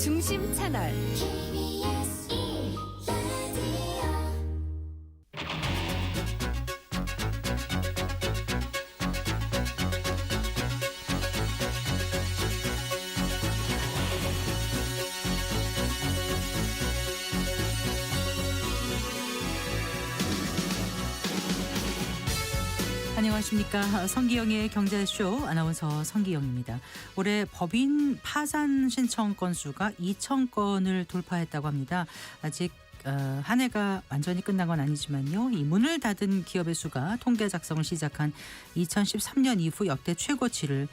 중심 채널. 안녕하십니까. 성기영의 경제쇼 아나운서 성기영입니다. 올해 법인 파산 신청 건수가 2,000건을 돌파했다고 합니다. 아직 한 해가 완전히 끝난 건 아니지만요. 이 문을 닫은 기업의 수가 통계 작성을 시작한 2013년 이후 역대 최고치를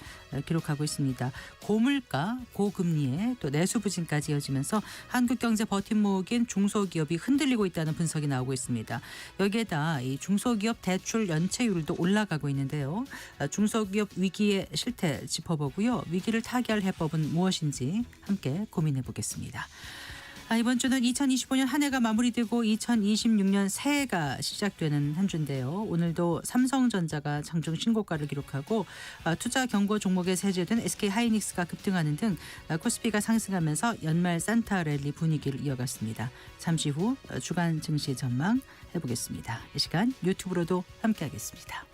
기록하고 있습니다. 고물가, 고금리에 또 내수 부진까지 이어지면서 한국 경제 버팀목인 중소기업이 흔들리고 있다는 분석이 나오고 있습니다. 여기에다 이 중소기업 대출 연체율도 올라가고 있는데요. 중소기업 위기의 실태 짚어보고요. 위기를 타개할 해법은 무엇인지 함께 고민해 보겠습니다. 이번 주는 2025년 한 해가 마무리되고 2026년 새해가 시작되는 한 주인데요. 오늘도 삼성전자가 장중 신고가를 기록하고 투자 경고 종목에 세제된 SK하이닉스가 급등하는 등 코스피가 상승하면서 연말 산타 랠리 분위기를 이어갔습니다. 잠시 후 주간 증시 전망 해보겠습니다. 이 시간 유튜브로도 함께하겠습니다.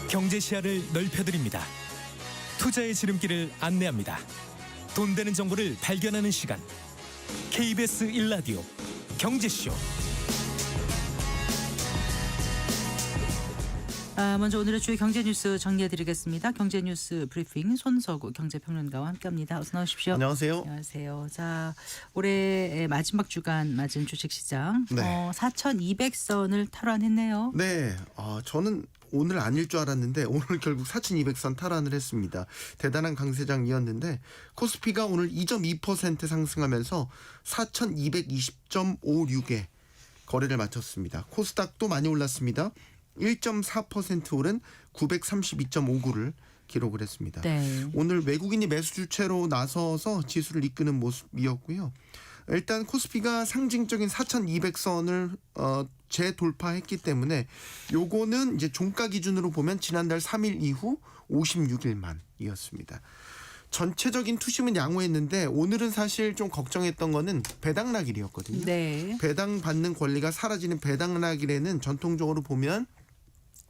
경제 시야를 넓혀드립니다. 투자의 지름길을 안내합니다. 돈 되는 정보를 발견하는 시간. KBS 1라디오 경제쇼. 먼저 오늘의 주요 경제 뉴스 정리해드리겠습니다. 경제 뉴스 브리핑 손석우 경제평론가와 함께합니다. 어서 나오십시오. 안녕하세요. 안녕하세요. 자, 올해 마지막 주간 맞은 주식시장 네. 4,200선을 탈환했네요. 네, 저는 오늘 아닐 줄 알았는데 오늘 결국 4,200선 탈환을 했습니다. 대단한 강세장이었는데 코스피가 오늘 2.2% 상승하면서 4,220.56에 거래를 마쳤습니다. 코스닥도 많이 올랐습니다. 1.4% 오른 932.59를 기록을 했습니다. 네. 오늘 외국인이 매수 주체로 나서서 지수를 이끄는 모습이었고요. 일단 코스피가 상징적인 4,200선을 재돌파했기 때문에 요거는 이제 종가 기준으로 보면 지난달 3일 이후 56일만이었습니다. 전체적인 투심은 양호했는데 오늘은 사실 좀 걱정했던 거는 배당락일이었거든요. 네. 배당 받는 권리가 사라지는 배당락일에는 전통적으로 보면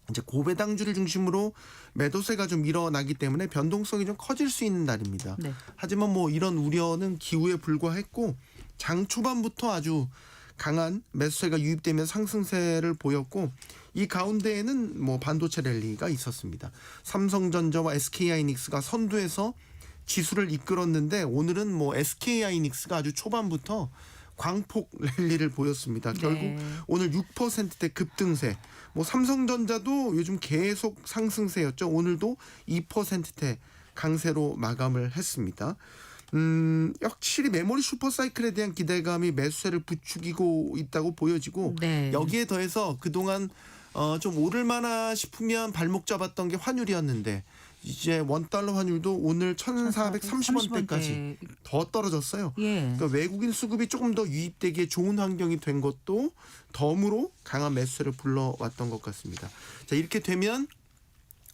이제 고배당주를 중심으로 매도세가 좀 일어나기 때문에 변동성이 좀 커질 수 있는 날입니다. 네. 하지만 뭐 이런 우려는 기우에 불과했고 장 초반부터 아주 강한 매수세가 유입되면 상승세를 보였고 이 가운데에는 뭐 반도체 랠리가 있었습니다. 삼성전자와 SK하이닉스가 선두에서 지수를 이끌었는데 오늘은 뭐 SK하이닉스가 아주 초반부터 광폭 랠리를 보였습니다. 결국 네. 오늘 6%대 급등세. 뭐 삼성전자도 요즘 계속 상승세였죠. 오늘도 2%대 강세로 마감을 했습니다. 확실히 메모리 슈퍼사이클에 대한 기대감이 매수세를 부추기고 있다고 보여지고 네. 여기에 더해서 그동안 좀 오를만하 싶으면 발목 잡았던 게 환율이었는데 이제 원달러 환율도 오늘 1,430원대까지 더 떨어졌어요. 예. 그러니까 외국인 수급이 조금 더 유입되기에 좋은 환경이 된 것도 덤으로 강한 매수세를 불러왔던 것 같습니다. 자, 이렇게 되면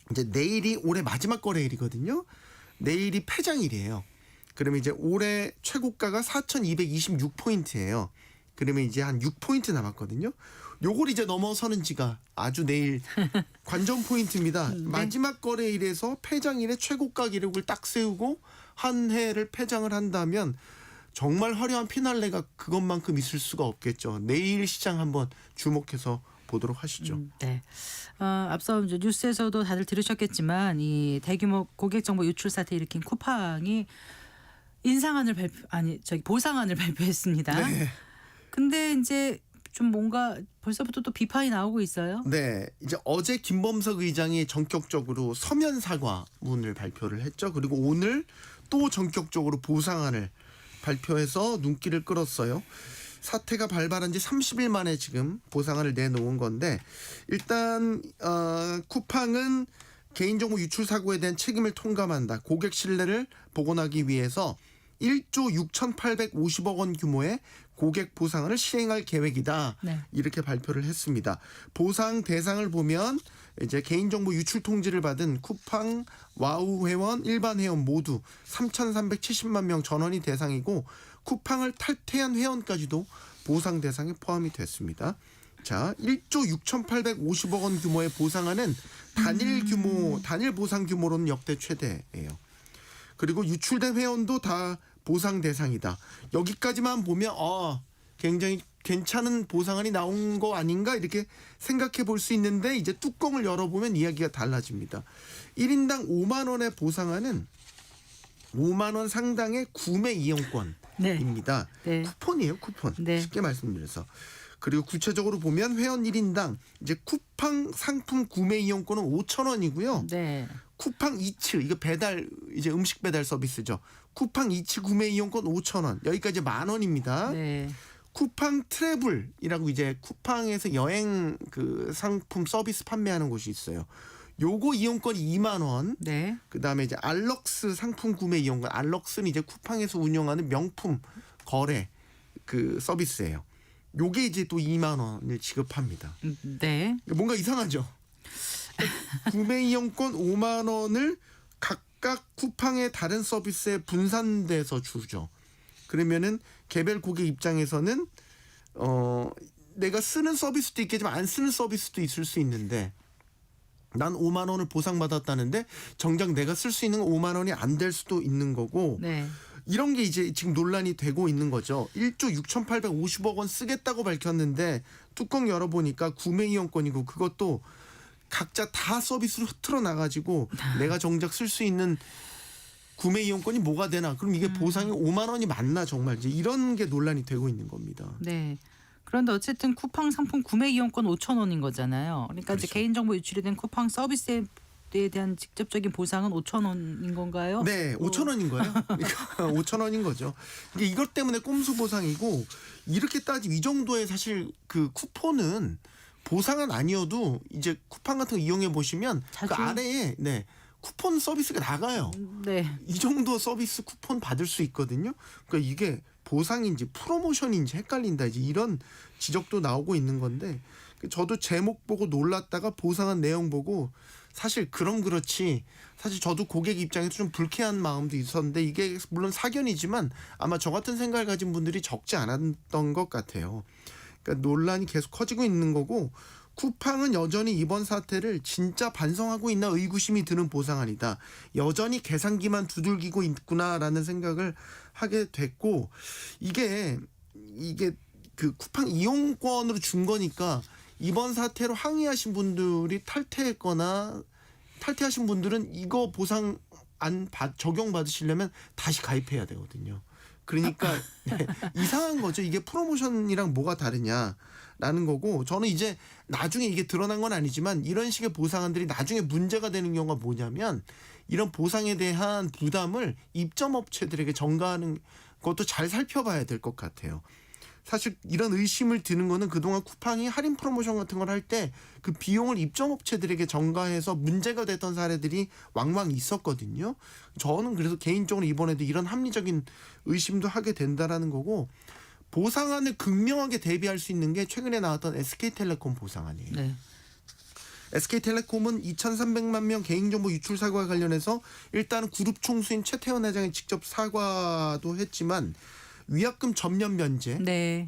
이제 내일이 올해 마지막 거래일이거든요. 내일이 폐장일이에요. 그러면 이제 올해 최고가가 4,226포인트예요. 그러면 이제 한 6포인트 남았거든요. 요걸 이제 넘어서는 지가 아주 내일 관전 포인트입니다. 네. 마지막 거래일에서 폐장일에 최고가 기록을 딱 세우고 한 해를 폐장을 한다면 정말 화려한 피날레가 그것만큼 있을 수가 없겠죠. 내일 시장 한번 주목해서 보도록 하시죠. 네. 앞서 이제 뉴스에서도 다들 들으셨겠지만 이 대규모 고객 정보 유출 사태 일으킨 쿠팡이 보상안을 발표했습니다. 네. 근데 이제 좀 뭔가 벌써부터 또 비판이 나오고 있어요. 네, 이제 어제 김범석 의장이 전격적으로 서면 사과문을 발표를 했죠. 그리고 오늘 또 전격적으로 보상안을 발표해서 눈길을 끌었어요. 사태가 발발한 지 30일 만에 지금 보상안을 내놓은 건데 일단 쿠팡은 개인정보 유출 사고에 대한 책임을 통감한다. 고객 신뢰를 복원하기 위해서 1조 6,850억 원 규모의 고객 보상을 시행할 계획이다. 네. 이렇게 발표를 했습니다. 보상 대상을 보면 이제 개인정보 유출 통지를 받은 쿠팡, 와우 회원, 일반 회원 모두 3,370만 명 전원이 대상이고 쿠팡을 탈퇴한 회원까지도 보상 대상에 포함이 됐습니다. 자, 1조 6,850억 원 규모의 보상안은 단일 보상 규모로는 역대 최대예요. 그리고 유출된 회원도 다 보상 대상이다. 여기까지만 보면 굉장히 괜찮은 보상안이 나온 거 아닌가 이렇게 생각해 볼 수 있는데 이제 뚜껑을 열어보면 이야기가 달라집니다. 1인당 5만 원의 보상안은 5만 원 상당의 구매 이용권입니다. 네. 쿠폰이에요, 쿠폰. 네. 쉽게 말씀드려서. 그리고 구체적으로 보면 회원 1인당 이제 쿠팡 상품 구매 이용권은 5천 원이고요. 네. 쿠팡 이츠 이거 배달 이제 음식 배달 서비스죠. 쿠팡 이츠 구매 이용권 5천 원. 여기까지 10,000원입니다. 네. 쿠팡 트래블이라고 이제 쿠팡에서 여행 그 상품 서비스 판매하는 곳이 있어요. 요거 이용권이 2만 원. 네. 그다음에 이제 알럭스 상품 구매 이용권. 알럭스는 이제 쿠팡에서 운영하는 명품 거래 그 서비스예요. 요게 이제 또 2만 원을 지급합니다. 네. 뭔가 이상하죠. 구매 이용권 5만 원을 각각 쿠팡의 다른 서비스에 분산돼서 주죠. 그러면은 개별 고객 입장에서는 내가 쓰는 서비스도 있겠지만 안 쓰는 서비스도 있을 수 있는데 난 5만 원을 보상받았다는데 정작 내가 쓸 수 있는 건 5만 원이 안 될 수도 있는 거고 네. 이런 게 이제 지금 논란이 되고 있는 거죠. 1조 6,850억 원 쓰겠다고 밝혔는데 뚜껑 열어보니까 구매 이용권이고 그것도 각자 다 서비스로 흐트러 나가지고 내가 정작 쓸 수 있는 구매 이용권이 뭐가 되나? 그럼 이게 보상이 5만 원이 맞나 정말 이제 이런 게 논란이 되고 있는 겁니다. 네. 그런데 어쨌든 쿠팡 상품 구매 이용권 5천 원인 거잖아요. 그러니까 이제 그렇죠. 개인정보 유출이 된 쿠팡 서비스에 대한 직접적인 보상은 5천 원인 건가요? 네, 5천 원인 거예요. 그러니까 5천 원인 거죠. 이게 이것 때문에 꼼수 보상이고 이렇게 따지면 이 정도의 사실 그 쿠폰은 보상은 아니어도 이제 쿠팡 같은 거 이용해 보시면 자주? 그 아래에 쿠폰 서비스가 나가요. 네. 이 정도 서비스 쿠폰 받을 수 있거든요. 그러니까 이게 보상인지 프로모션인지 헷갈린다. 이제 이런 지적도 나오고 있는 건데 저도 제목 보고 놀랐다가 보상한 내용 보고 사실 그렇지. 사실 저도 고객 입장에서 좀 불쾌한 마음도 있었는데 이게 물론 사견이지만 아마 저 같은 생각을 가진 분들이 적지 않았던 것 같아요. 그러니까 논란이 계속 커지고 있는 거고 쿠팡은 여전히 이번 사태를 진짜 반성하고 있나 의구심이 드는 보상안이다. 여전히 계산기만 두들기고 있구나라는 생각을 하게 됐고 이게 그 쿠팡 이용권으로 준 거니까 이번 사태로 항의하신 분들이 탈퇴하신 분들은 이거 보상 안 적용받으시려면 다시 가입해야 되거든요. 그러니까 이상한 거죠. 이게 프로모션이랑 뭐가 다르냐라는 거고 저는 이제 나중에 이게 드러난 건 아니지만 이런 식의 보상안들이 나중에 문제가 되는 경우가 뭐냐면 이런 보상에 대한 부담을 입점업체들에게 전가하는 것도 잘 살펴봐야 될 것 같아요. 사실 이런 의심을 드는 거는 그동안 쿠팡이 할인 프로모션 같은 걸 할 때 그 비용을 입점업체들에게 전가해서 문제가 됐던 사례들이 왕왕 있었거든요. 저는 그래서 개인적으로 이번에도 이런 합리적인 의심도 하게 된다라는 거고 보상안을 극명하게 대비할 수 있는 게 최근에 나왔던 SK텔레콤 보상안이에요. 네. SK텔레콤은 2,300만 명 개인정보 유출 사고와 관련해서 일단은 그룹 총수인 최태원 회장이 직접 사과도 했지만 위약금 전면 면제가 네.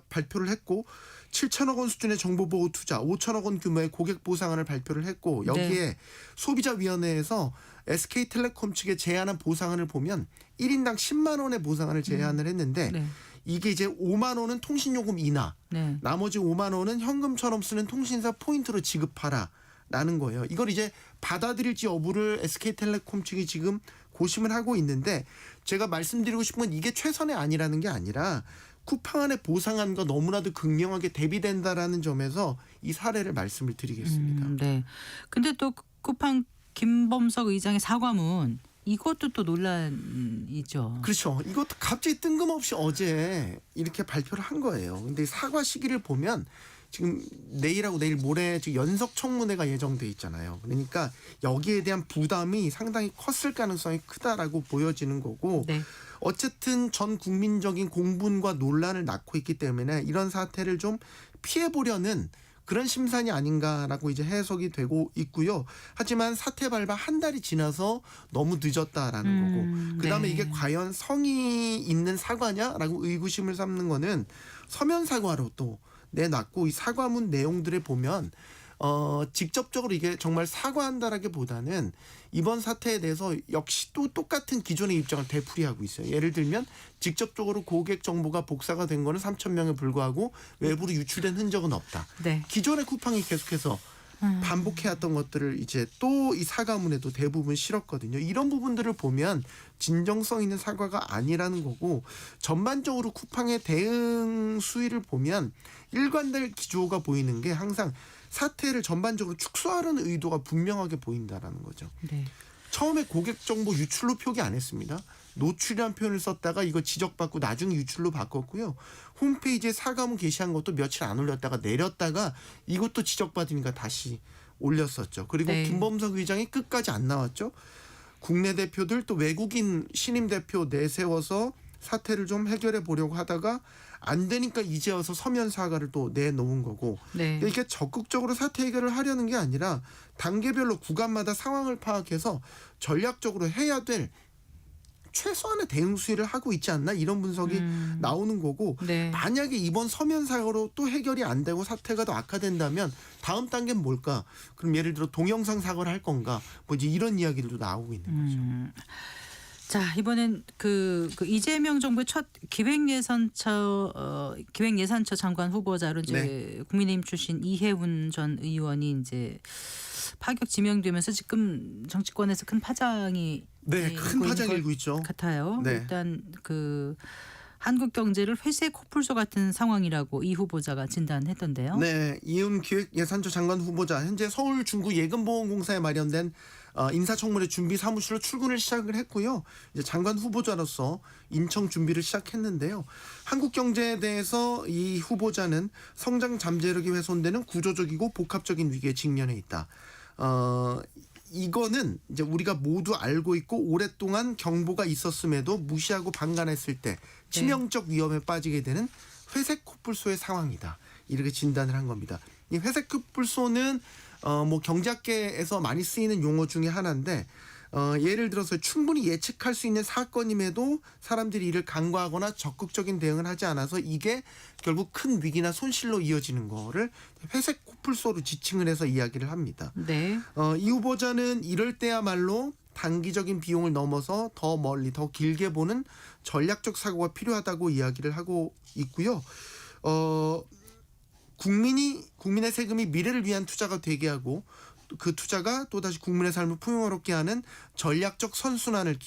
발표를 했고 7천억 원 수준의 정보보호 투자 5천억 원 규모의 고객 보상안을 발표를 했고 여기에 네. 소비자위원회에서 SK텔레콤 측에 제안한 보상안을 보면 1인당 10만 원의 보상안을 제안을 했는데 네. 이게 이제 5만 원은 통신요금 인하 네. 나머지 5만 원은 현금처럼 쓰는 통신사 포인트로 지급하라라는 거예요. 이걸 이제 받아들일지 여부를 SK텔레콤 측이 지금 고심을 하고 있는데 제가 말씀드리고 싶은 건 이게 최선의 아니라는 게 아니라 쿠팡 안의 보상안과 너무나도 극명하게 대비된다라는 점에서 이 사례를 말씀을 드리겠습니다. 네. 근데 또 쿠팡 김범석 의장의 사과문 이것도 또 논란이죠. 그렇죠. 이것도 갑자기 뜬금없이 어제 이렇게 발표를 한 거예요. 근데 사과 시기를 보면 지금 내일하고 내일 모레 지금 연석 청문회가 예정돼 있잖아요. 그러니까 여기에 대한 부담이 상당히 컸을 가능성이 크다라고 보여지는 거고 네. 어쨌든 전 국민적인 공분과 논란을 낳고 있기 때문에 이런 사태를 좀 피해보려는 그런 심산이 아닌가라고 이제 해석이 되고 있고요. 하지만 사태 발발 한 달이 지나서 너무 늦었다라는 거고, 그다음에 네. 이게 과연 성의 있는 사과냐라고 의구심을 삼는 거는 서면 사과로 또 내놨고, 이 사과문 내용들을 보면 직접적으로 이게 정말 사과한다라기보다는 이번 사태에 대해서 역시 또 똑같은 기존의 입장을 되풀이하고 있어요. 예를 들면 직접적으로 고객 정보가 복사가 된 거는 3,000명에 불과하고 외부로 유출된 흔적은 없다. 네. 기존의 쿠팡이 계속해서 반복해왔던 것들을 이제 또 이 사과문에도 대부분 실었거든요. 이런 부분들을 보면 진정성 있는 사과가 아니라는 거고, 전반적으로 쿠팡의 대응 수위를 보면 일관될 기조가 보이는 게 항상 사태를 전반적으로 축소하려는 의도가 분명하게 보인다라는 거죠. 네. 처음에 고객 정보 유출로 표기 안 했습니다. 노출이라는 표현을 썼다가 이거 지적받고 나중에 유출로 바꿨고요. 홈페이지에 사과문 게시한 것도 며칠 안 올렸다가 내렸다가 이것도 지적받으니까 다시 올렸었죠. 그리고 네. 김범석 의장이 끝까지 안 나왔죠. 국내 대표들 또 외국인 신임 대표 내세워서 사태를 좀 해결해 보려고 하다가 안 되니까 이제 와서 서면 사과를 또 내놓은 거고, 네. 이게 적극적으로 사태 해결을 하려는 게 아니라 단계별로 구간마다 상황을 파악해서 전략적으로 해야 될 최소한의 대응 수위를 하고 있지 않나, 이런 분석이 나오는 거고, 네. 만약에 이번 서면 사고로 또 해결이 안 되고 사태가 더 악화된다면 다음 단계는 뭘까? 그럼 예를 들어 동영상 사과를 할 건가? 뭐 이제 이런 이야기들도 나오고 있는 거죠. 자, 이번엔 그 이재명 정부의 첫 기획예산처 장관 후보자로 이제 네. 국민의힘 출신 이해훈 전 의원이 이제 파격 지명되면서 지금 정치권에서 큰 파장이 네, 큰 파장 일고 있죠. 같아요. 네. 일단 그 한국 경제를 회색 코뿔소 같은 상황이라고 이 후보자가 진단했던데요. 네, 이훈 기획예산처 장관 후보자 현재 서울 중구 예금보험공사에 마련된 인사청문회 준비 사무실로 출근을 시작을 했고요. 이제 장관 후보자로서 인청 준비를 시작했는데요. 한국 경제에 대해서 이 후보자는 성장 잠재력이 훼손되는 구조적이고 복합적인 위기에 직면해 있다. 이거는 이제 우리가 모두 알고 있고 오랫동안 경보가 있었음에도 무시하고 방관했을 때 치명적 위험에 빠지게 되는 회색 코뿔소의 상황이다. 이렇게 진단을 한 겁니다. 이 회색 코뿔소는 뭐 경제학계에서 많이 쓰이는 용어 중에 하나인데, 예를 들어서 충분히 예측할 수 있는 사건임에도 사람들이 이를 간과하거나 적극적인 대응을 하지 않아서 이게 결국 큰 위기나 손실로 이어지는 거를 회색 코뿔소로 지칭을 해서 이야기를 합니다. 네. 이 후보자는 이럴 때야말로 단기적인 비용을 넘어서 더 멀리 더 길게 보는 전략적 사고가 필요하다고 이야기를 하고 있고요. 국민의 세금이 미래를 위한 투자가 되게 하고 그 투자가 또다시 국민의 삶을 풍요롭게 하는 전략적 선순환을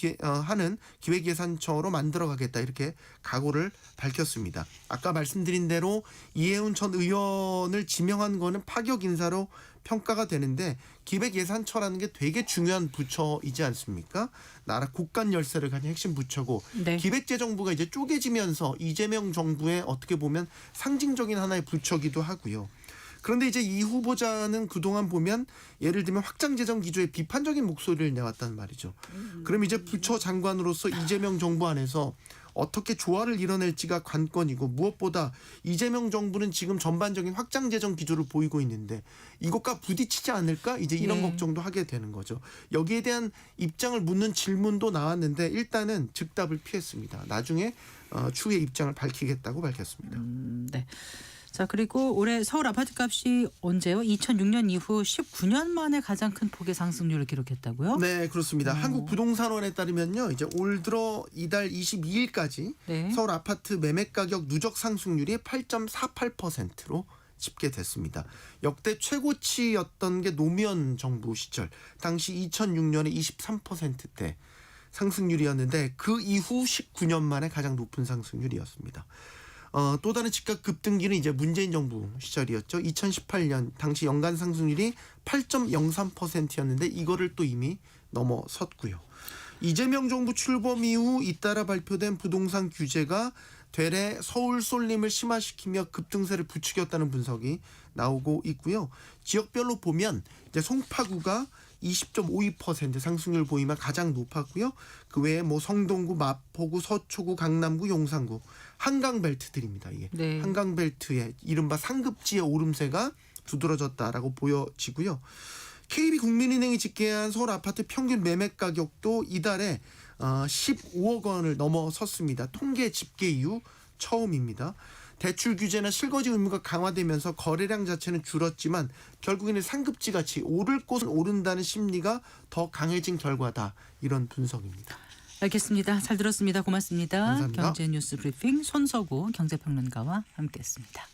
하는 기획예산처로 만들어가겠다, 이렇게 각오를 밝혔습니다. 아까 말씀드린 대로 이해훈 전 의원을 지명한 거는 파격 인사로 평가가 되는데, 기획예산처라는 게 되게 중요한 부처이지 않습니까? 나라 국간 열쇠를 가진 핵심 부처고, 네. 기획재정부가 이제 쪼개지면서 이재명 정부의 어떻게 보면 상징적인 하나의 부처기도 하고요. 그런데 이제 이 후보자는 그동안 보면 예를 들면 확장재정 기조에 비판적인 목소리를 내왔단 말이죠. 그럼 이제 부처 장관으로서 이재명 정부 안에서 어떻게 조화를 이뤄낼지가 관건이고, 무엇보다 이재명 정부는 지금 전반적인 확장재정 기조를 보이고 있는데 이것과 부딪히지 않을까, 이제 이런 네. 걱정도 하게 되는 거죠. 여기에 대한 입장을 묻는 질문도 나왔는데 일단은 즉답을 피했습니다. 나중에 추후에 입장을 밝히겠다고 밝혔습니다. 네. 자, 그리고 올해 서울 아파트값이 언제요? 2006년 이후 19년 만에 가장 큰 폭의 상승률을 기록했다고요? 네, 그렇습니다. 한국부동산원에 따르면요, 이제 올 들어 이달 22일까지 네. 서울 아파트 매매 가격 누적 상승률이 8.48%로 집계됐습니다. 역대 최고치였던 게 노무현 정부 시절 당시 2006년에 23%대 상승률이었는데, 그 이후 19년 만에 가장 높은 상승률이었습니다. 또 다른 집값 급등기는 이제 문재인 정부 시절이었죠. 2018년 당시 연간 상승률이 8.03%였는데 이거를 또 이미 넘어섰고요. 이재명 정부 출범 이후 잇따라 발표된 부동산 규제가 되레 서울 쏠림을 심화시키며 급등세를 부추겼다는 분석이 나오고 있고요. 지역별로 보면 이제 송파구가 20.52% 상승률 보이면 가장 높았고요. 그 외에 뭐 성동구, 마포구, 서초구, 강남구, 용산구 한강 벨트들입니다. 이게 네. 한강 벨트의 이른바 상급지의 오름세가 두드러졌다라고 보여지고요. KB국민은행이 집계한 서울 아파트 평균 매매 가격도 이달에 15억 원을 넘어섰습니다. 통계 집계 이후 처음입니다. 대출 규제나 실거주 의무가 강화되면서 거래량 자체는 줄었지만 결국에는 상급지 같이 오를 곳은 오른다는 심리가 더 강해진 결과다. 이런 분석입니다. 알겠습니다. 잘 들었습니다. 고맙습니다. 감사합니다. 경제뉴스 브리핑 손서구 경제평론가와 함께했습니다.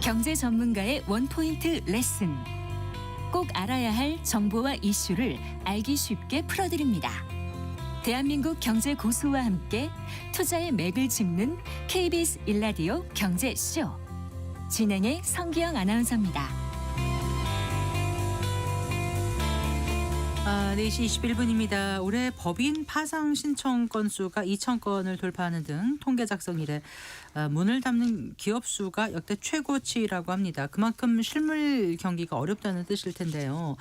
경제 전문가의 원포인트 레슨. 꼭 알아야 할 정보와 이슈를 알기 쉽게 풀어드립니다. 대한민국 경제 고수와 함께 투자의 맥을 짚는 KBS 일라디오 경제쇼. 진행의 성기영 아나운서입니다. 4시 21분입니다. 올해 법인 파상 신청 건수가 2,000건을 돌파하는 등 통계 작성 이래 문을 닫는 기업 수가 역대 최고치라고 합니다. 그만큼 실물 경기가 어렵다는 뜻일 텐데요.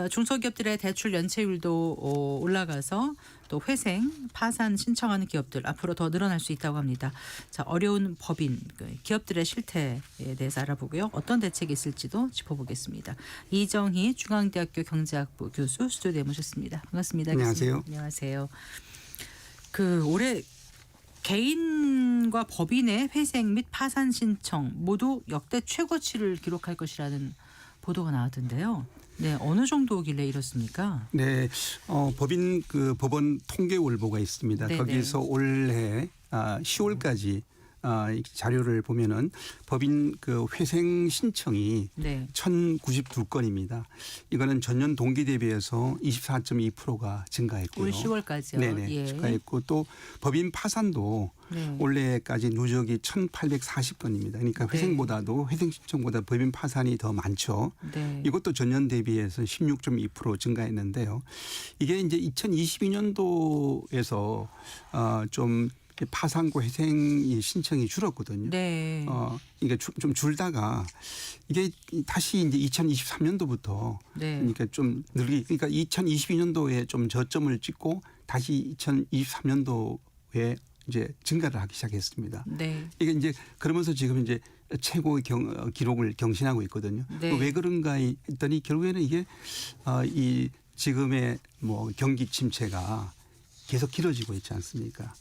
중소기업들의 대출 연체율도 올라가서 또 회생, 파산 신청하는 기업들 앞으로 더 늘어날 수 있다고 합니다. 자, 어려운 법인, 기업들의 실태에 대해서 알아보고요. 어떤 대책이 있을지도 짚어보겠습니다. 이정희 중앙대학교 경제학부 교수 스튜디오에 모셨습니다. 반갑습니다. 안녕하세요. 교수님. 안녕하세요. 올해 개인과 법인의 회생 및 파산 신청 모두 역대 최고치를 기록할 것이라는 보도가 나왔던데요. 네, 어느 정도길래 이렇습니까? 네, 법원 통계월보가 있습니다. 네네. 거기서 올해 10월까지 이 자료를 보면은 법인 회생 신청이 네. 1,092건입니다. 이거는 전년 동기 대비해서 24.2%가 증가했고요. 올 10월까지요. 네네, 예. 증가했고 또 법인 파산도 네. 올해까지 누적이 1,840건입니다. 그러니까 네. 회생보다도 회생 신청보다 법인 파산이 더 많죠. 네. 이것도 전년 대비해서 16.2% 증가했는데요. 이게 이제 2022년도에서 좀 파산과 회생 신청이 줄었거든요. 네. 이게 좀 줄다가 이게 다시 이제 2023년도부터 네. 그러니까 좀 늘기 그러니까 2022년도에 좀 저점을 찍고 다시 2023년도에 이제 증가를 하기 시작했습니다. 네. 이게 이제 그러면서 지금 이제 최고의 기록을 경신하고 있거든요. 네. 왜 그런가 했더니 결국에는 이게 이 지금의 뭐 경기 침체가 계속 길어지고 있지 않습니까?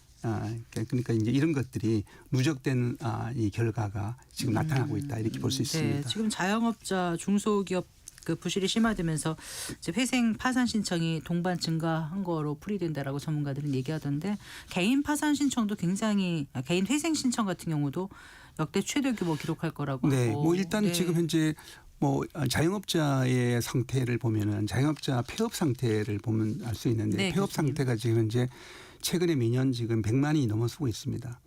그러니까 이제 이런 것들이 누적된 이 결과가 지금 나타나고 있다 이렇게 볼 수 있습니다. 네. 지금 자영업자 중소기업 부실이 심화되면서 이제 회생 파산 신청이 동반 증가한 거로 풀이된다라고 전문가들은 얘기하던데 개인 파산 신청도 굉장히 개인 회생 신청 같은 경우도 역대 최대 규모 기록할 거라고 네, 하고. 뭐 일단 네. 지금 현재 뭐 자영업자의 상태를 보면은 자영업자 폐업 상태를 보면 알 수 있는데 네, 폐업 교수님. 상태가 지금 현재 최근에 매년 지금 100만이 넘어서고 있습니다.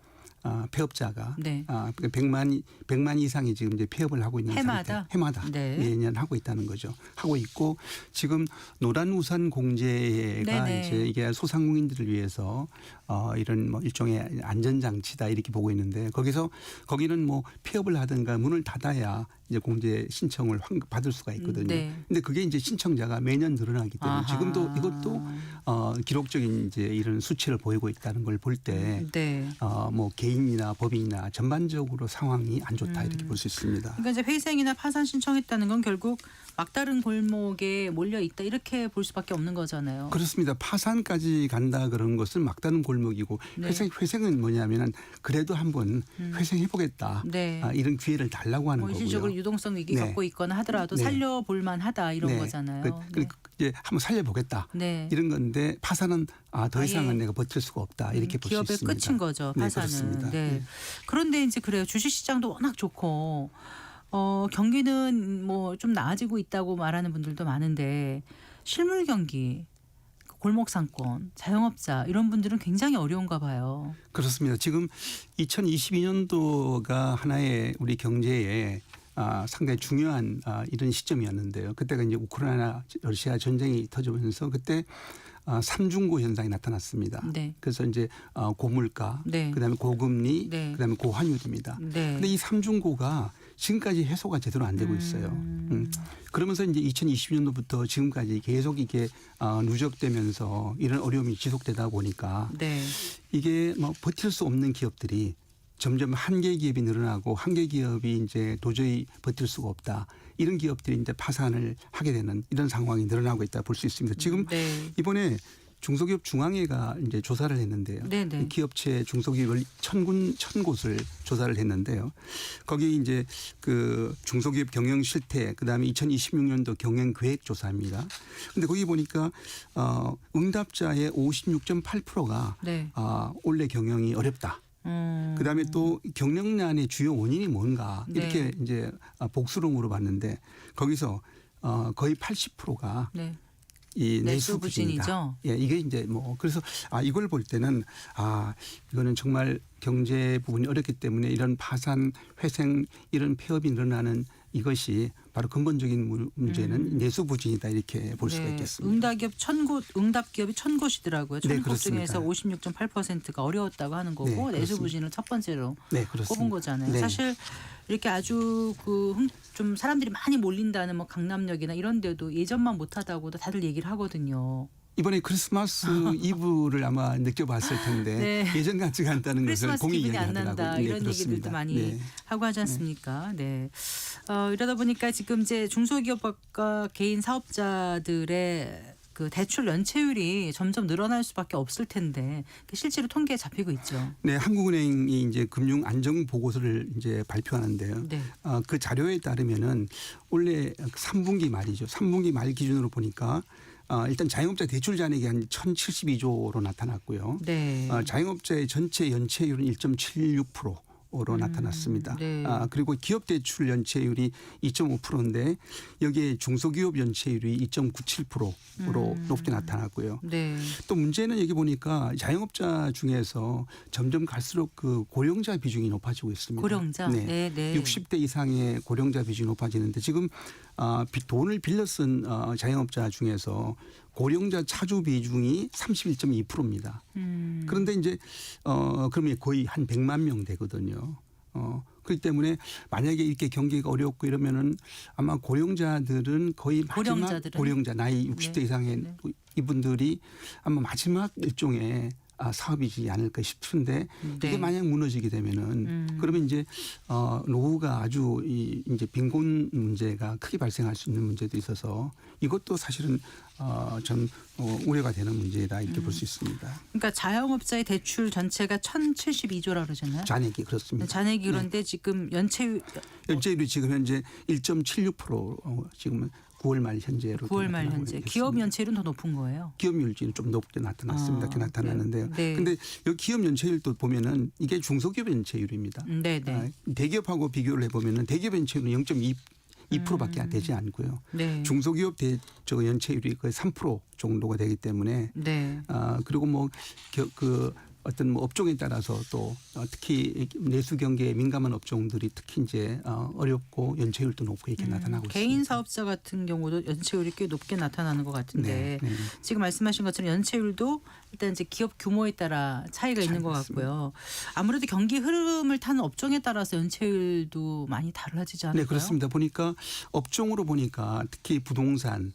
폐업자가 네. 100만 이상이 지금 이제 폐업을 하고 있는 해마다? 상태. 해마다 네. 매년 하고 있다는 거죠. 하고 있고 지금 노란우산 공제가 네네. 이제 이게 소상공인들을 위해서 이런 뭐 일종의 안전장치다 이렇게 보고 있는데 거기는 뭐 폐업을 하든가 문을 닫아야 이제 공제 신청을 받을 수가 있거든요. 네. 근데 그게 이제 신청자가 매년 늘어나기 때문에 아하. 지금도 이것도 기록적인 이제 이런 수치를 보이고 있다는 걸 볼 때 네. 뭐 개인이나 법인이나 전반적으로 상황이 안 좋다 이렇게 볼 수 있습니다. 그러니까 이제 회생이나 파산 신청했다는 건 결국 막다른 골목에 몰려 있다 이렇게 볼 수밖에 없는 거잖아요. 그렇습니다. 파산까지 간다 그런 것은 막다른 골목이고 네. 회생은 뭐냐면은 그래도 한번 회생해 보겠다. 네. 이런 기회를 달라고 하는 뭐 거고요. 일시적으로 유동성 위기 네. 겪고 있거나 하더라도 네. 살려볼 만하다 이런 네. 거잖아요. 이제 한번 살려보겠다. 네. 이런 건데 파산은 더 이상은 아예 내가 버틸 수가 없다 이렇게 볼 수 기업의 있습니다. 끝인 거죠. 네, 파산은. 그렇습니다. 네. 네. 그런데 이제 그래요. 주식시장도 워낙 좋고 경기는 뭐 좀 나아지고 있다고 말하는 분들도 많은데 실물 경기, 골목 상권, 자영업자 이런 분들은 굉장히 어려운가 봐요. 그렇습니다. 지금 2022년도가 하나의 우리 경제에 상당히 중요한 이런 시점이었는데요. 그때가 이제 우크라이나 러시아 전쟁이 터지면서 그때 삼중고 현상이 나타났습니다. 네. 그래서 이제 고물가, 네. 그다음에 고금리, 네. 그다음에 고환율입니다. 네. 근데 이 삼중고가 지금까지 해소가 제대로 안 되고 있어요. 그러면서 이제 2020년도부터 지금까지 계속 이게 누적되면서 이런 어려움이 지속되다 보니까 네. 이게 뭐 버틸 수 없는 기업들이 점점 한계 기업이 늘어나고 한계 기업이 이제 도저히 버틸 수가 없다. 이런 기업들이 이제 파산을 하게 되는 이런 상황이 늘어나고 있다 볼 수 있습니다. 지금 네. 이번에 중소기업 중앙회가 이제 조사를 했는데요. 네네. 이 기업체 중소기업을 1000곳을 조사를 했는데요. 거기 이제 그 중소기업 경영 실태 그다음에 2026년도 경영 계획 조사입니다. 근데 거기 보니까 응답자의 56.8%가 네. 올해 경영이 어렵다. 그다음에 또 경영난의 주요 원인이 뭔가 이렇게 네. 이제 복수로 물어봤는데 거기서 거의 80%가 네. 이 내수 내수 부진이다. 부진이죠. 예, 이게 이제 뭐 그래서 이걸 볼 때는 이거는 정말 경제 부분이 어렵기 때문에 이런 파산, 회생 이런 폐업이 늘어나는 이것이 바로 근본적인 문제는 내수 부진이다 이렇게 볼 수가 있겠습니다. 응답기업이 1000곳이더라고요. 1000곳 그렇습니다. 중에서 56.8%가 어려웠다고 하는 거고 네, 내수 그렇습니다. 부진을 첫 번째로 네, 그렇습니다. 꼽은 거잖아요. 네. 사실 이렇게 아주 좀 사람들이 많이 몰린다는 뭐 강남역이나 이런 데도 예전만 못하다고도 다들 얘기를 하거든요. 이번에 크리스마스 이브를 아마 느껴봤을 텐데 네. 예전 같지가 않다는 것을 크리스마스 공이 기분이 안 이야기하더라고요. 난다 네, 이런 그렇습니다. 얘기들도 많이 네. 하고 하지 않습니까? 네. 이러다 보니까 지금 이제 중소기업과 개인 사업자들의 그 대출 연체율이 점점 늘어날 수밖에 없을 텐데 실제로 통계에 잡히고 있죠. 네, 한국은행이 이제 금융 안정 보고서를 이제 발표하는데요. 네. 그 자료에 따르면은 올해 3분기 말이죠. 3분기 말 기준으로 보니까 일단 자영업자 대출 잔액이 한 1,072조로 나타났고요. 네. 자영업자의 전체 연체율은 1.76%로 나타났습니다. 네. 그리고 기업 대출 연체율이 2.5%인데 여기에 중소기업 연체율이 2.97%로 높게 나타났고요. 네. 또 문제는 여기 보니까 자영업자 중에서 점점 갈수록 그 고령자 비중이 높아지고 있습니다. 고령자. 네, 네. 60대 이상의 고령자 비중이 높아지는데 지금 돈을 빌려 쓴 자영업자 중에서 고령자 차주 비중이 31.2%입니다. 그런데 이제 그러면 거의 한 100만 명 되거든요. 그렇기 때문에 만약에 이렇게 경기가 어렵고 이러면은 아마 고령자들은 거의 마지막 고령자들은? 고령자 나이 60대 네. 이상의 네. 이분들이 아마 마지막 일종의 사업이지 않을까 싶은데 네. 이게 만약 무너지게 되면은 그러면 이제 노후가 아주 이제 빈곤 문제가 크게 발생할 수 있는 문제도 있어서 이것도 사실은 좀 우려가 되는 문제다 이렇게 볼 수 있습니다. 그러니까 자영업자의 대출 전체가 1,072조라 그러잖아요. 잔액이 그렇습니다. 잔액이 그런데 지금 연체율이 지금 현재 1.76% 지금 9월 말 현재로 9월 말 나타나고 현재 있습니다. 기업 연체율은 더 높은 거예요. 기업 연체율은 좀 높게 나타났습니다. 이렇게 나타났는데요. 네. 그런데 여기 기업 연체율도 보면은 이게 중소기업 연체율입니다. 네, 네. 대기업하고 비교를 해보면은 대기업 연체율은 0.2%밖에 되지 않고요. 네. 중소기업 연체율이 거의 3% 정도가 되기 때문에 네. 그리고 뭐 어떤 뭐 업종에 따라서 또 특히 내수 경계에 민감한 업종들이 특히 이제 어렵고 연체율도 높고 이렇게 나타나고 개인 있습니다. 사업자 같은 경우도 연체율이 꽤 높게 나타나는 것 같은데 네, 네. 지금 말씀하신 것처럼 연체율도 일단 이제 기업 규모에 따라 차이가 있는 것 있습니다. 같고요. 아무래도 경기 흐름을 타는 업종에 따라서 연체율도 많이 달라지지 않을까요? 네, 그렇습니다. 보니까 업종으로 보니까 특히 부동산,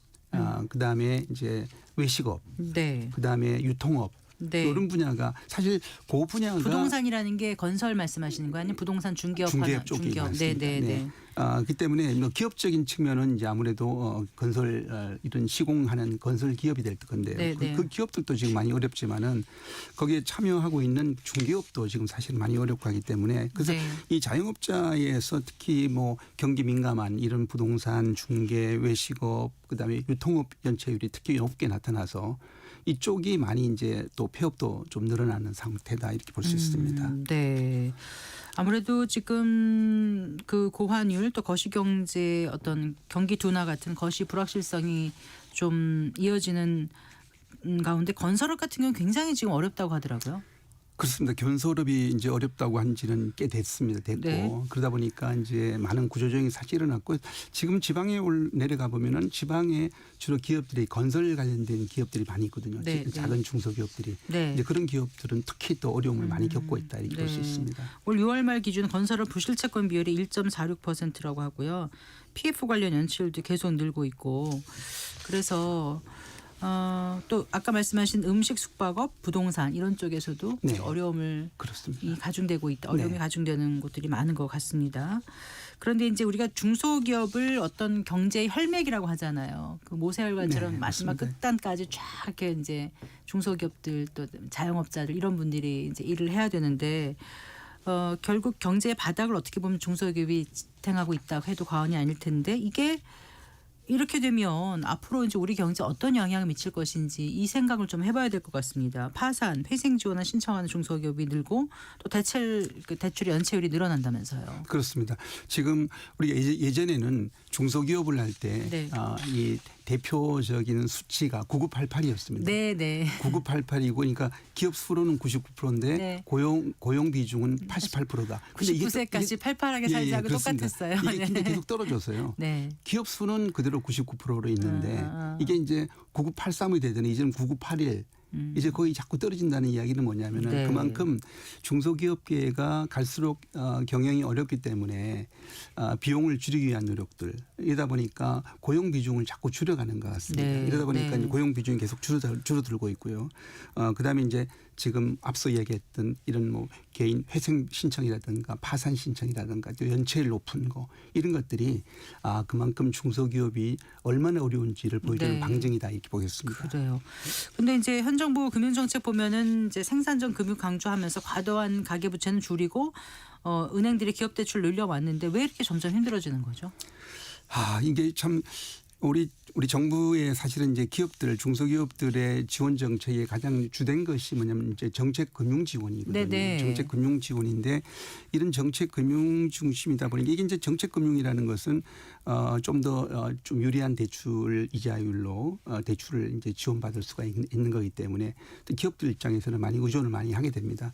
그다음에 이제 외식업, 네. 그다음에 유통업 네. 이런 분야가 사실 그 분야가 부동산이라는 게 건설 말씀하시는 거 아니에요? 부동산 중개업 중개업 쪽이 많습니다. 네, 네, 네. 그렇기 때문에 뭐 기업적인 측면은 이제 아무래도 건설 이런 시공하는 건설 기업이 될 건데요. 네, 네. 그 기업들도 지금 많이 어렵지만은 거기에 참여하고 있는 중개업도 지금 사실 많이 어렵고 하기 때문에 그래서 네. 이 자영업자에서 특히 뭐 경기 민감한 이런 부동산, 중개, 외식업, 그다음에 유통업 연체율이 특히 높게 나타나서 이쪽이 많이 이제 또 폐업도 좀 늘어나는 상태다 이렇게 볼 수 있습니다. 네. 아무래도 지금 그 고환율 또 거시경제 어떤 경기 둔화 같은 거시 불확실성이 좀 이어지는 가운데 건설업 같은 경우는 굉장히 지금 어렵다고 하더라고요. 그렇습니다. 견소업이 이제 어렵다고 한 지는 꽤 됐습니다. 됐고 네. 그러다 보니까 이제 많은 구조조정이 사실 일어났고 지금 지방에 내려가 보면은 지방에 주로 기업들이 건설 관련된 기업들이 많이 있거든요. 네, 작은 중소기업들이 네. 이제 그런 기업들은 특히 또 어려움을 많이 겪고 있다 이렇게 볼 수 네. 있습니다. 올 6월 말 기준 건설업 부실채권 비율이 1.46%라고 하고요. PF 관련 연체율도 계속 늘고 있고 그래서 또 아까 말씀하신 음식 숙박업, 부동산 이런 쪽에서도 네. 어려움을 그렇습니다. 가중되고 있다. 어려움이 네. 가중되는 곳들이 많은 것 같습니다. 그런데 이제 우리가 중소기업을 어떤 경제의 혈맥이라고 하잖아요. 그 모세혈관처럼 네, 마지막 맞습니다. 끝단까지 쫙 이렇게 이제 중소기업들 또 자영업자들 이런 분들이 이제 일을 해야 되는데 결국 경제의 바닥을 어떻게 보면 중소기업이 지탱하고 있다고 해도 과언이 아닐 텐데 이게 이렇게 되면 앞으로 이제 우리 경제에 어떤 영향을 미칠 것인지 이 생각을 좀 해봐야 될 것 같습니다. 파산, 회생 지원을 신청하는 중소기업이 늘고 또 대출 연체율이 늘어난다면서요. 그렇습니다. 지금 우리가 예전에는 중소기업을 할 때 네. 이 대표적인 수치가 9988이었습니다. 네, 네. 9988이고 그러니까 기업 수로는 99%인데 네. 고용 비중은 88%다. 99세까지 팔팔하게 살자고 똑같았어요. 이게 근데 계속 떨어졌어요. 네. 기업 수는 그대로 99%로 있는데 이게 이제 9983이 되더니 이제는 9981 이제 거의 자꾸 떨어진다는 이야기는 뭐냐면은 네. 그만큼 중소기업계가 갈수록 경영이 어렵기 때문에 비용을 줄이기 위한 노력들 이러다 보니까 고용 비중을 자꾸 줄여가는 것 같습니다. 네. 이러다 보니까 네. 이제 고용 비중이 계속 줄어들고 있고요. 그다음에 이제 지금 앞서 얘기했던 이런 뭐 개인 회생 신청이라든가 파산 신청이라든가 또 연체율 높은 거 이런 것들이 그만큼 중소기업이 얼마나 어려운지를 보여주는 네. 방증이다 이렇게 보겠습니다. 그래요. 근데 이제 현 정부 금융정책 보면은 이제 생산적 금융 강조하면서 과도한 가계부채는 줄이고 은행들이 기업 대출 늘려왔는데 왜 이렇게 점점 힘들어지는 거죠? 이게 참 우리 정부의 사실은 이제 기업들 중소기업들의 지원 정책의 가장 주된 것이 뭐냐면 이제 정책 금융 지원이거든요. 네네. 정책 금융 지원인데 이런 정책 금융 중심이다 보니까 이게 이제 정책 금융이라는 것은 좀 더 좀 유리한 대출 이자율로 대출을 이제 지원받을 수가 있는 거기 때문에 기업들 입장에서는 많이 의존을 많이 하게 됩니다.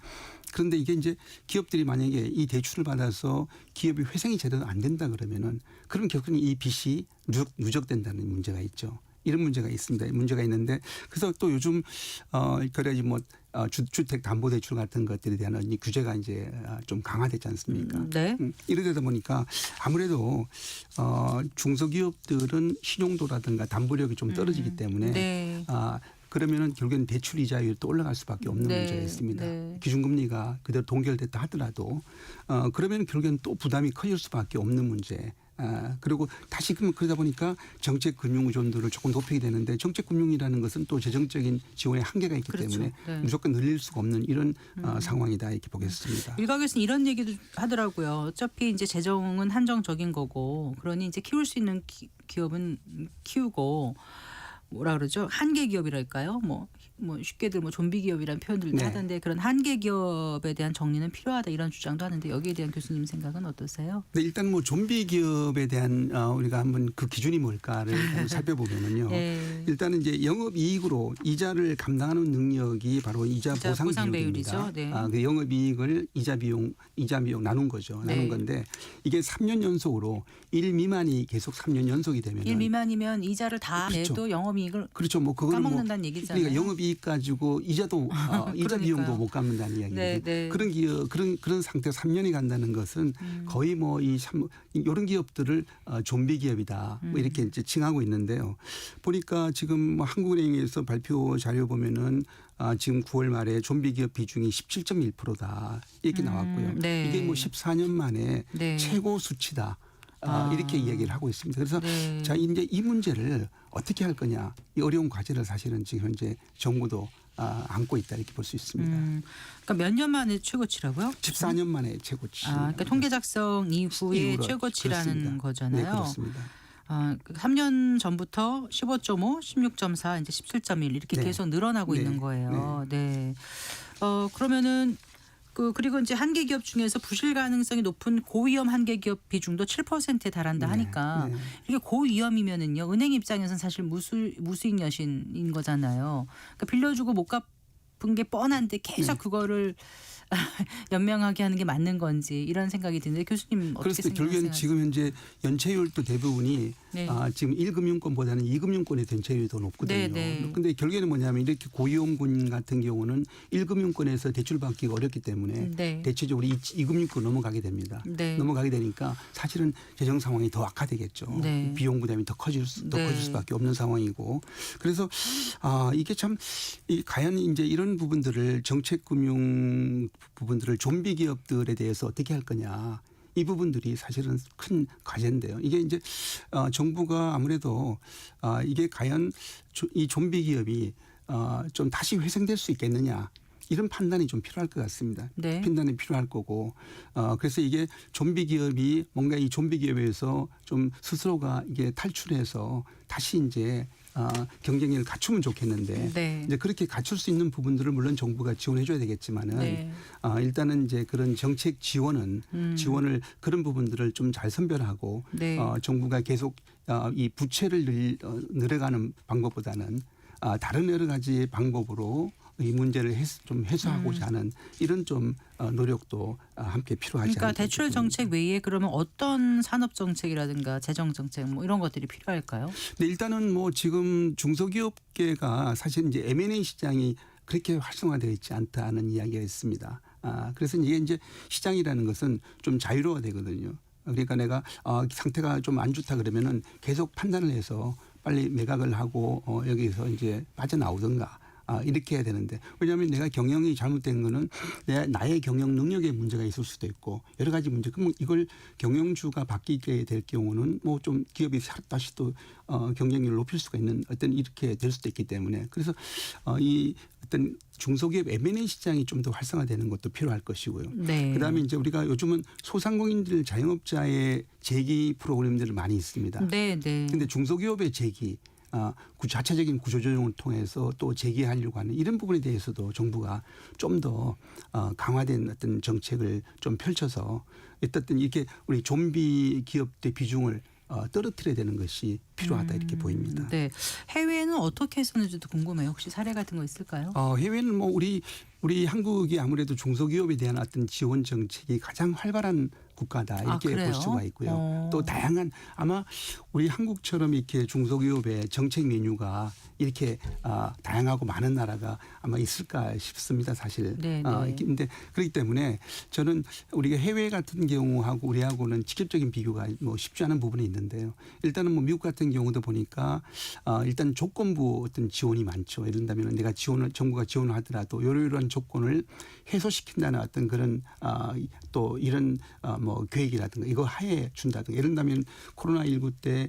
그런데 이게 이제 기업들이 만약에 이 대출을 받아서 기업이 회생이 제대로 안 된다 그러면은 그럼 결국은 이 빚이 누적된다는 문제가 있죠. 이런 문제가 있습니다. 문제가 있는데 그래서 또 요즘 그래야지 뭐 주택 담보 대출 같은 것들에 대한 이 규제가 이제 좀 강화되지 않습니까? 네. 이러다 보니까 아무래도 중소기업들은 신용도라든가 담보력이 좀 떨어지기 때문에 네. 그러면은 결국엔 대출 이자율이 또 올라갈 수밖에 없는 네. 문제가 있습니다. 네. 기준금리가 그대로 동결됐다 하더라도 그러면 결국엔 또 부담이 커질 수밖에 없는 문제. 그리고 다시 그러다 보니까 정책 금융 의존도를 조금 높이게 되는데 정책 금융이라는 것은 또 재정적인 지원에 한계가 있기 그렇죠. 때문에 네. 무조건 늘릴 수가 없는 이런 상황이다 이렇게 보겠습니다. 일각에서는 이런 얘기도 하더라고요. 어차피 이제 재정은 한정적인 거고 그러니 이제 키울 수 있는 기업은 키우고 뭐라 그러죠? 한계 기업이랄까요? 뭐 쉽게들 뭐 좀비 기업이라는 표현들도 네. 하던데 그런 한계 기업에 대한 정리는 필요하다 이런 주장도 하는데 여기에 대한 교수님 생각은 어떠세요? 네, 일단 뭐 좀비 기업에 대한 우리가 한번 그 기준이 뭘까를 한번 살펴보면은요. 네. 일단은 이제 영업 이익으로 이자를 감당하는 능력이 바로 이자 보상 비율입니다. 비율이죠. 네. 그 영업 이익을 이자 비용 나눈 거죠. 네. 나눈 건데 이게 3년 연속으로 1 미만이 계속 3년 연속이 되면 1 미만이면 이자를 다 그렇죠. 내도 영업이익을 그렇죠. 뭐 그거는 까먹는다는 얘기잖아요. 그러니까 영업이익 가지고 이자도 이자 그러니까요. 비용도 못 갚는다는 이야기죠. 네, 네. 그런 기업 그런 상태가 3년이 간다는 것은 거의 뭐 이런 기업들을 좀비 기업이다 뭐 이렇게 이제 칭하고 있는데요. 보니까 지금 뭐 한국은행에서 발표 자료 보면은 지금 9월 말에 좀비 기업 비중이 17.1%다 이렇게 나왔고요. 네. 이게 뭐 14년 만에 네. 최고 수치다. 이렇게 이야기를 하고 있습니다. 그래서 네. 자 이제 이 문제를 어떻게 할 거냐 이 어려운 과제를 사실은 지금 현재 정부도 안고 있다 이렇게 볼 수 있습니다. 그러니까 몇 년 만에 최고치라고요? 14년 만에 최고치. 그러니까 통계 작성 이후에 이후로 최고치라는 그렇습니다. 거잖아요. 네, 그렇습니다. 3년 전부터 15.5, 16.4, 이제 17.1 이렇게 네. 계속 늘어나고 네. 있는 거예요. 네. 그러면은 그리고 이제 한계 기업 중에서 부실 가능성이 높은 고위험 한계 기업 비중도 7%에 달한다 네. 하니까 네. 이게 고위험이면은요 은행 입장에서는 사실 무수익 여신인 거잖아요. 그러니까 빌려주고 못 갚은 나쁜 게 뻔한데 계속 그거를 연명하게 하는 게 맞는 건지 이런 생각이 드는데 교수님 어떻게 그래서 생각하세요? 결국에는 지금 현재 연체율도 대부분이 네. 지금 1금융권보다는 2금융권의 연체율이 더 높거든요. 네, 네. 근데 결국에는 뭐냐면 이렇게 고위험군 같은 경우는 1금융권에서 대출 받기가 어렵기 때문에 네. 대체적으로 2금융권 넘어가게 됩니다. 네. 넘어가게 되니까 사실은 재정 상황이 더 악화되겠죠. 네. 비용 부담이 더 커질 네. 수밖에 없는 상황이고 그래서 이게 참 과연 이제 이런 부분들을 정책금융 부분들을 좀비 기업들에 대해서 어떻게 할 거냐. 이 부분들이 사실은 큰 과제인데요. 이게 이제 정부가 아무래도 이게 과연 이 좀비 기업이 좀 다시 회생될 수 있겠느냐. 이런 판단이 좀 필요할 것 같습니다. 네. 판단이 필요할 거고 그래서 이게 좀비 기업이 뭔가 이 좀비 기업에서 좀 스스로가 이게 탈출해서 다시 이제 경쟁력을 갖추면 좋겠는데 네. 이제 그렇게 갖출 수 있는 부분들을 물론 정부가 지원해줘야 되겠지만은 네. 일단은 이제 그런 정책 지원을 그런 부분들을 좀 잘 선별하고 네. 정부가 계속 이 부채를 늘어가는 방법보다는 다른 여러 가지 방법으로 이 문제를 좀 해소하고자 하는 이런 좀 노력도 함께 필요하지 않을까. 그러니까 대출 정책 외에 그러면 어떤 산업 정책이라든가 재정 정책 뭐 이런 것들이 필요할까요? 근데 일단은 뭐 지금 중소기업계가 사실 이제 M&A 시장이 그렇게 활성화되어 있지 않다는 이야기가 있습니다. 그래서 이게 이제 시장이라는 것은 좀 자유로워야 되거든요. 그러니까 내가 상태가 좀 안 좋다 그러면은 계속 판단을 해서 빨리 매각을 하고 여기서 이제 빠져나오든가. 이렇게 해야 되는데 왜냐하면 내가 경영이 잘못된 거는 나의 경영 능력에 문제가 있을 수도 있고 여러 가지 문제. 그럼 이걸 경영주가 바뀌게 될 경우는 뭐 좀 기업이 다시 또 경쟁력을 높일 수가 있는 어떤 이렇게 될 수도 있기 때문에 그래서 이 어떤 중소기업 M&A 시장이 좀 더 활성화되는 것도 필요할 것이고요. 네. 그다음에 이제 우리가 요즘은 소상공인들 자영업자의 재기 프로그램들이 많이 있습니다. 네, 네. 근데 중소기업의 재기 자체적인 구조조정을 통해서 또 재개하려고 하는 이런 부분에 대해서도 정부가 좀 더 강화된 어떤 정책을 좀 펼쳐서 어쨌든 이렇게 우리 좀비 기업의 비중을 떨어뜨려야 되는 것이 필요하다 이렇게 보입니다. 네. 해외는 어떻게 했었는지도 궁금해요. 혹시 사례 같은 거 있을까요? 해외는 뭐 우리 한국이 아무래도 중소기업에 대한 어떤 지원 정책이 가장 활발한 국가다 이렇게 그래요? 볼 수가 있고요. 또 다양한 아마 우리 한국처럼 이렇게 중소기업의 정책 메뉴가 이렇게 다양하고 많은 나라가 아마 있을까 싶습니다. 사실. 네, 네. 근데 그렇기 때문에 저는 우리가 해외 같은 경우하고 우리하고는 직접적인 비교가 뭐 쉽지 않은 부분이 있는데요. 일단은 뭐 미국 같은 경우도 보니까 일단 조건부 어떤 지원이 많죠. 예를 들면 내가 정부가 지원을 하더라도 이러이러한 조건을 해소시킨다는 어떤 그런 또 이런 뭐 계획이라든가 이거 하에 준다든가 예를 들면 코로나19 때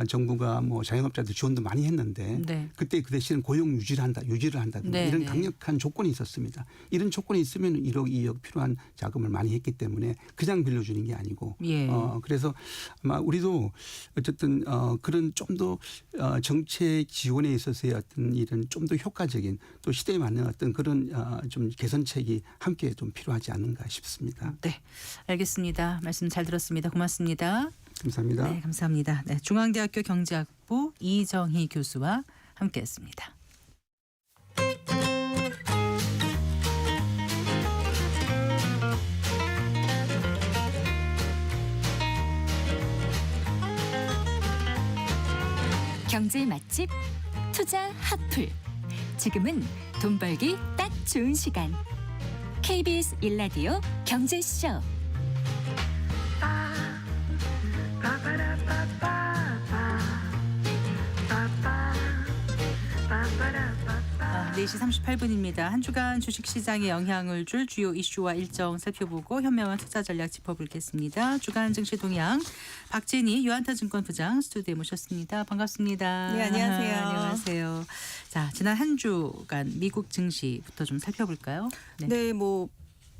정부가 뭐 자영업자들 지원도 많이 했는데 네. 그때 그 대신 고용 유지를 한다든가 네, 이런 네. 강력한 조건이 있었습니다. 이런 조건이 있으면 1억, 2억 필요한 자금을 많이 했기 때문에 그냥 빌려주는 게 아니고 예. 그래서 아마 우리도 어쨌든 그런 좀 더 정책 지원에 있어서의 어떤 이런 좀 더 효과적인 또 시대에 맞는 어떤 그런 좀 개선책이 함께 좀 필요하지 않는가 싶습니다. 네. 알겠습니다. 말씀 잘 들었습니다. 고맙습니다. 감사합니다. 네, 감사합니다. 네, 중앙대학교 경제학부 이정희 교수와 함께했습니다. 경제 맛집 투자 핫플. 지금은 돈 벌기 딱 좋은 시간. KBS 1라디오 경제쇼. 아, 4시 38분입니다. 한 주간 주식시장에 영향을 줄 주요 이슈와 일정 살펴보고 현명한 투자 전략 짚어보겠습니다. 주간 증시 동향 박진희 유한타증권 부장 스튜디오에 모셨습니다. 반갑습니다. 네, 안녕하세요. 안녕하세요. 자, 지난 한 주간 미국 증시부터 좀 살펴볼까요? 네, 뭐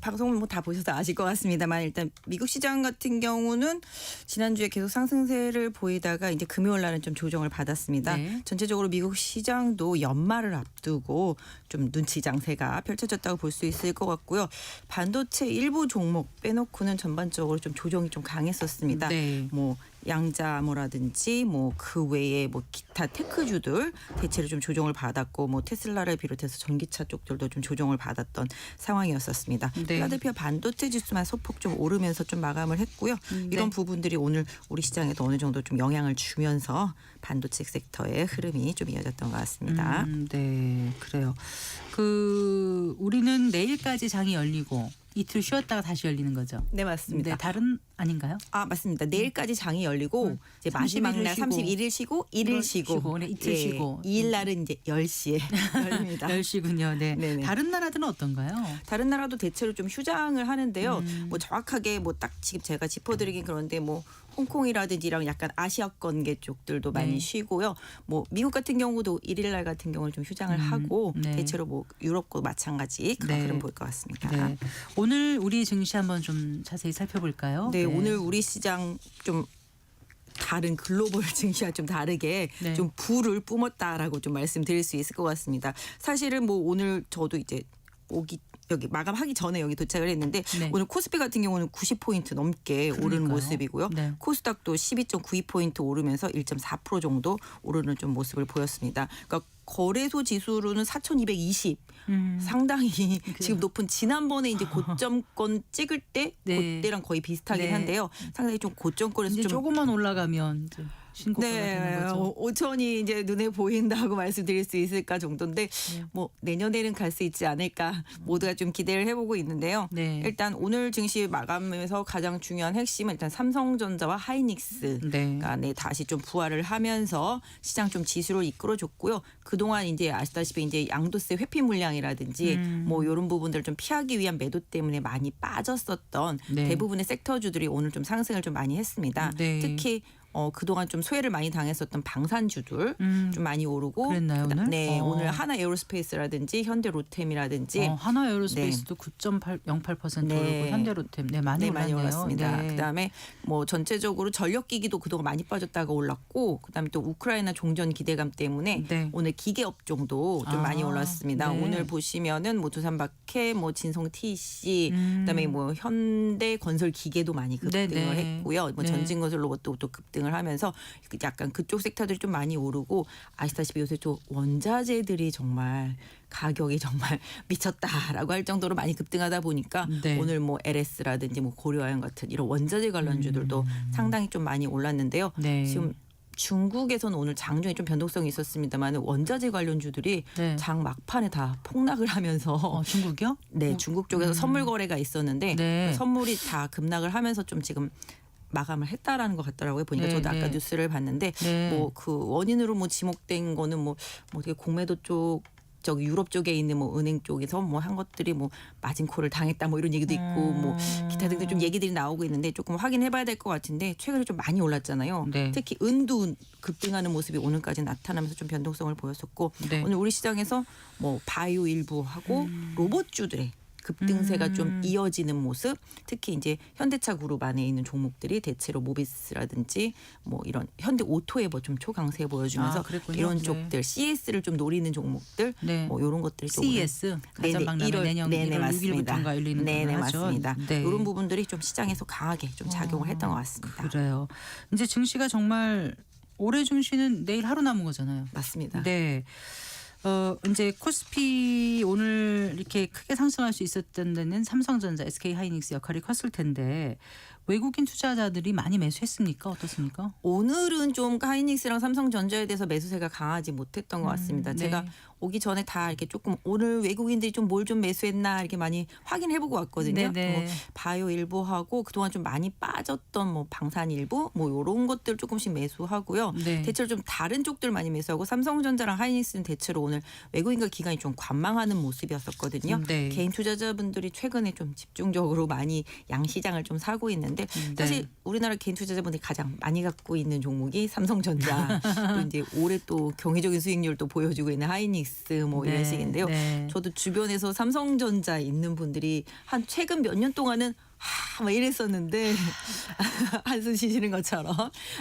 방송을 뭐 다 보셔서 아실 것 같습니다만 일단 미국 시장 같은 경우는 지난주에 계속 상승세를 보이다가 이제 금요일 날은 좀 조정을 받았습니다. 네. 전체적으로 미국 시장도 연말을 앞두고 좀 눈치 장세가 펼쳐졌다고 볼 수 있을 것 같고요. 반도체 일부 종목 빼놓고는 전반적으로 좀 조정이 좀 강했었습니다. 네. 뭐 양자모라든지 뭐 그 외에 뭐 기타 테크주들 대체로 좀 조정을 받았고 뭐 테슬라를 비롯해서 전기차 쪽들도 좀 조정을 받았던 상황이었었습니다. 네. 필라델피아 반도체 지수만 소폭 좀 오르면서 좀 마감을 했고요. 이런 부분들이 오늘 우리 시장에도 어느 정도 좀 영향을 주면서 반도체 섹터의 흐름이 좀 이어졌던 것 같습니다. 네, 그래요. 우리는 내일까지 장이 열리고 이틀 쉬었다가 다시 열리는 거죠. 네, 맞습니다. 네, 다른 아닌가요? 아, 맞습니다. 내일까지 장이 열리고 이제 마지막 31일 날 쉬고. 31일 쉬고 1일 쉬고 네, 이틀 쉬고. 2일 날은 이제 10시에 열립니다. 10시군요. 네. 네네. 다른 나라들은 어떤가요? 다른 나라도 대체로 좀 휴장을 하는데요. 뭐 정확하게 뭐 딱 지금 제가 짚어드리긴 그런데 뭐 홍콩이라든지 이런 약간 아시아권계 쪽들도 많이 네. 쉬고요. 뭐 미국 같은 경우도 1일 날 같은 경우는 좀 휴장을 하고 네. 대체로 뭐 유럽과 마찬가지 그런 네. 흐름 보일 것 같습니다. 네. 오늘 우리 증시 한번 좀 자세히 살펴볼까요? 네, 오늘 우리 시장 좀 다른 글로벌 증시와 좀 다르게 네. 좀 불을 뿜었다라고 좀 말씀드릴 수 있을 것 같습니다. 사실은 뭐 오늘 저도 이제 여기 마감하기 전에 여기 도착을 했는데 네. 오늘 코스피 같은 경우는 90포인트 넘게 오른 그러니까요. 모습이고요. 네. 코스닥도 12.92포인트 오르면서 1.4% 정도 오르는 좀 모습을 보였습니다. 그러니까 거래소 지수로는 4,220 상당히 지금 높은 지난번에 이제 고점권 찍을 때 네. 그때랑 거의 비슷하긴 네. 한데요. 상당히 좀 고점권에서 이제 좀 조금만 올라가면 이제 신고가가 네, 되는 거죠. 5천이 이제 눈에 보인다고 말씀드릴 수 있을까 정도인데 네. 뭐 내년에는 갈 수 있지 않을까 모두가 좀 기대를 해보고 있는데요. 네. 일단 오늘 증시 마감에서 가장 중요한 핵심은 일단 삼성전자와 하이닉스 네. 간에 다시 좀 부활을 하면서 시장 좀 지수를 이끌어줬고요. 그동안 이제 아시다시피 이제 양도세 회피 물량이라든지 뭐 이런 부분들을 좀 피하기 위한 매도 때문에 많이 빠졌었던 네. 대부분의 섹터주들이 오늘 좀 상승을 좀 많이 했습니다. 네. 특히 그동안 좀 소외를 많이 당했었던 방산주들 좀 많이 오르고 그랬나요, 오늘? 네, 오늘 하나 에어로스페이스라든지 현대 로템이라든지 하나 에어로스페이스도 9.08% 네. 오르고 현대로템 많이 네, 많이 올랐네요. 올랐습니다. 네. 그다음에 뭐 전체적으로 전력기기도 그동안 많이 빠졌다가 올랐고 그다음에 또 우크라이나 종전 기대감 때문에 네. 오늘 기계 업종도 좀 많이 올랐습니다. 네. 오늘 보시면은 뭐 두산박해, 뭐 진성 TC, 그다음에 뭐 현대 건설 기계도 많이 급등을 네네. 했고요. 뭐 네. 전진건설 로봇도 또 급등을 하면서 약간 그쪽 섹터들이 좀 많이 오르고 아시다시피 요새 또 원자재들이 정말 가격이 정말 미쳤다라고 할 정도로 많이 급등하다 보니까 네. 오늘 뭐 LS라든지 뭐 고려아연 같은 이런 원자재 관련주들도 상당히 좀 많이 올랐는데요. 네. 지금 중국에서는 오늘 장중에 좀 변동성이 있었습니다만 원자재 관련주들이 네. 장 막판에 다 폭락을 하면서 중국이요? 네, 중국 쪽에서 선물 거래가 있었는데 네. 그 선물이 다 급락을 하면서 좀 지금 마감을 했다라는 것 같더라고요. 보니까 네, 저도 아까 네. 뉴스를 봤는데 네. 뭐 그 원인으로 뭐 지목된 거는 뭐 어떻게 공매도 쪽 저기 유럽 쪽에 있는 뭐 은행 쪽에서 뭐 한 것들이 뭐 마진콜을 당했다 뭐 이런 얘기도 있고 뭐 기타 등등 좀 얘기들이 나오고 있는데 조금 확인해봐야 될 것 같은데 최근에 좀 많이 올랐잖아요. 네. 특히 은도 급등하는 모습이 오늘까지 나타나면서 좀 변동성을 보였었고 네. 오늘 우리 시장에서 뭐 바이오 일부하고 로봇주들의 급등세가 좀 이어지는 모습, 특히 이제 현대차 그룹 안에 있는 종목들이 대체로 모비스라든지 뭐 이런 현대 오토에 뭐 좀 초강세 보여주면서 그랬군요. 이런 네. 쪽들 CS를 좀 노리는 종목들, 네. 뭐 이런 것들이 좀 CES 가전박람회 내년 1월 6일부터인가 열리는 네네 걸로 하죠. 맞습니다. 네. 이런 부분들이 좀 시장에서 강하게 좀 작용을 했던 것 같습니다. 그래요. 이제 증시가 정말 올해 증시는 내일 하루 남은 거잖아요. 맞습니다. 네. 이제 코스피 오늘 이렇게 크게 상승할 수 있었던 데는 삼성전자, SK 하이닉스 역할이 컸을 텐데 외국인 투자자들이 많이 매수했습니까? 어떻습니까? 오늘은 좀 하이닉스랑 삼성전자에 대해서 매수세가 강하지 못했던 것 같습니다. 네. 제가 오기 전에 다 이렇게 조금 오늘 외국인들이 좀 뭘 좀 매수했나 이렇게 많이 확인해보고 왔거든요. 네네. 뭐 바이오 일부하고 그동안 좀 많이 빠졌던 뭐 방산 일부 뭐 이런 것들 조금씩 매수하고요. 네. 대체로 좀 다른 쪽들 많이 매수하고 삼성전자랑 하이닉스는 대체로 오늘 외국인과 기관이 좀 관망하는 모습이었었거든요. 네. 개인 투자자분들이 최근에 좀 집중적으로 많이 양시장을 좀 사고 있는데 사실 우리나라 개인 투자자분들이 가장 많이 갖고 있는 종목이 삼성전자 또 이제 올해 또 경이적인 수익률도 보여주고 있는 하이닉스 뭐 이런 네, 식인데요. 네. 저도 주변에서 삼성전자 있는 분들이 한 최근 몇 년 동안은 막 이랬었는데 한숨 쉬시는 것처럼.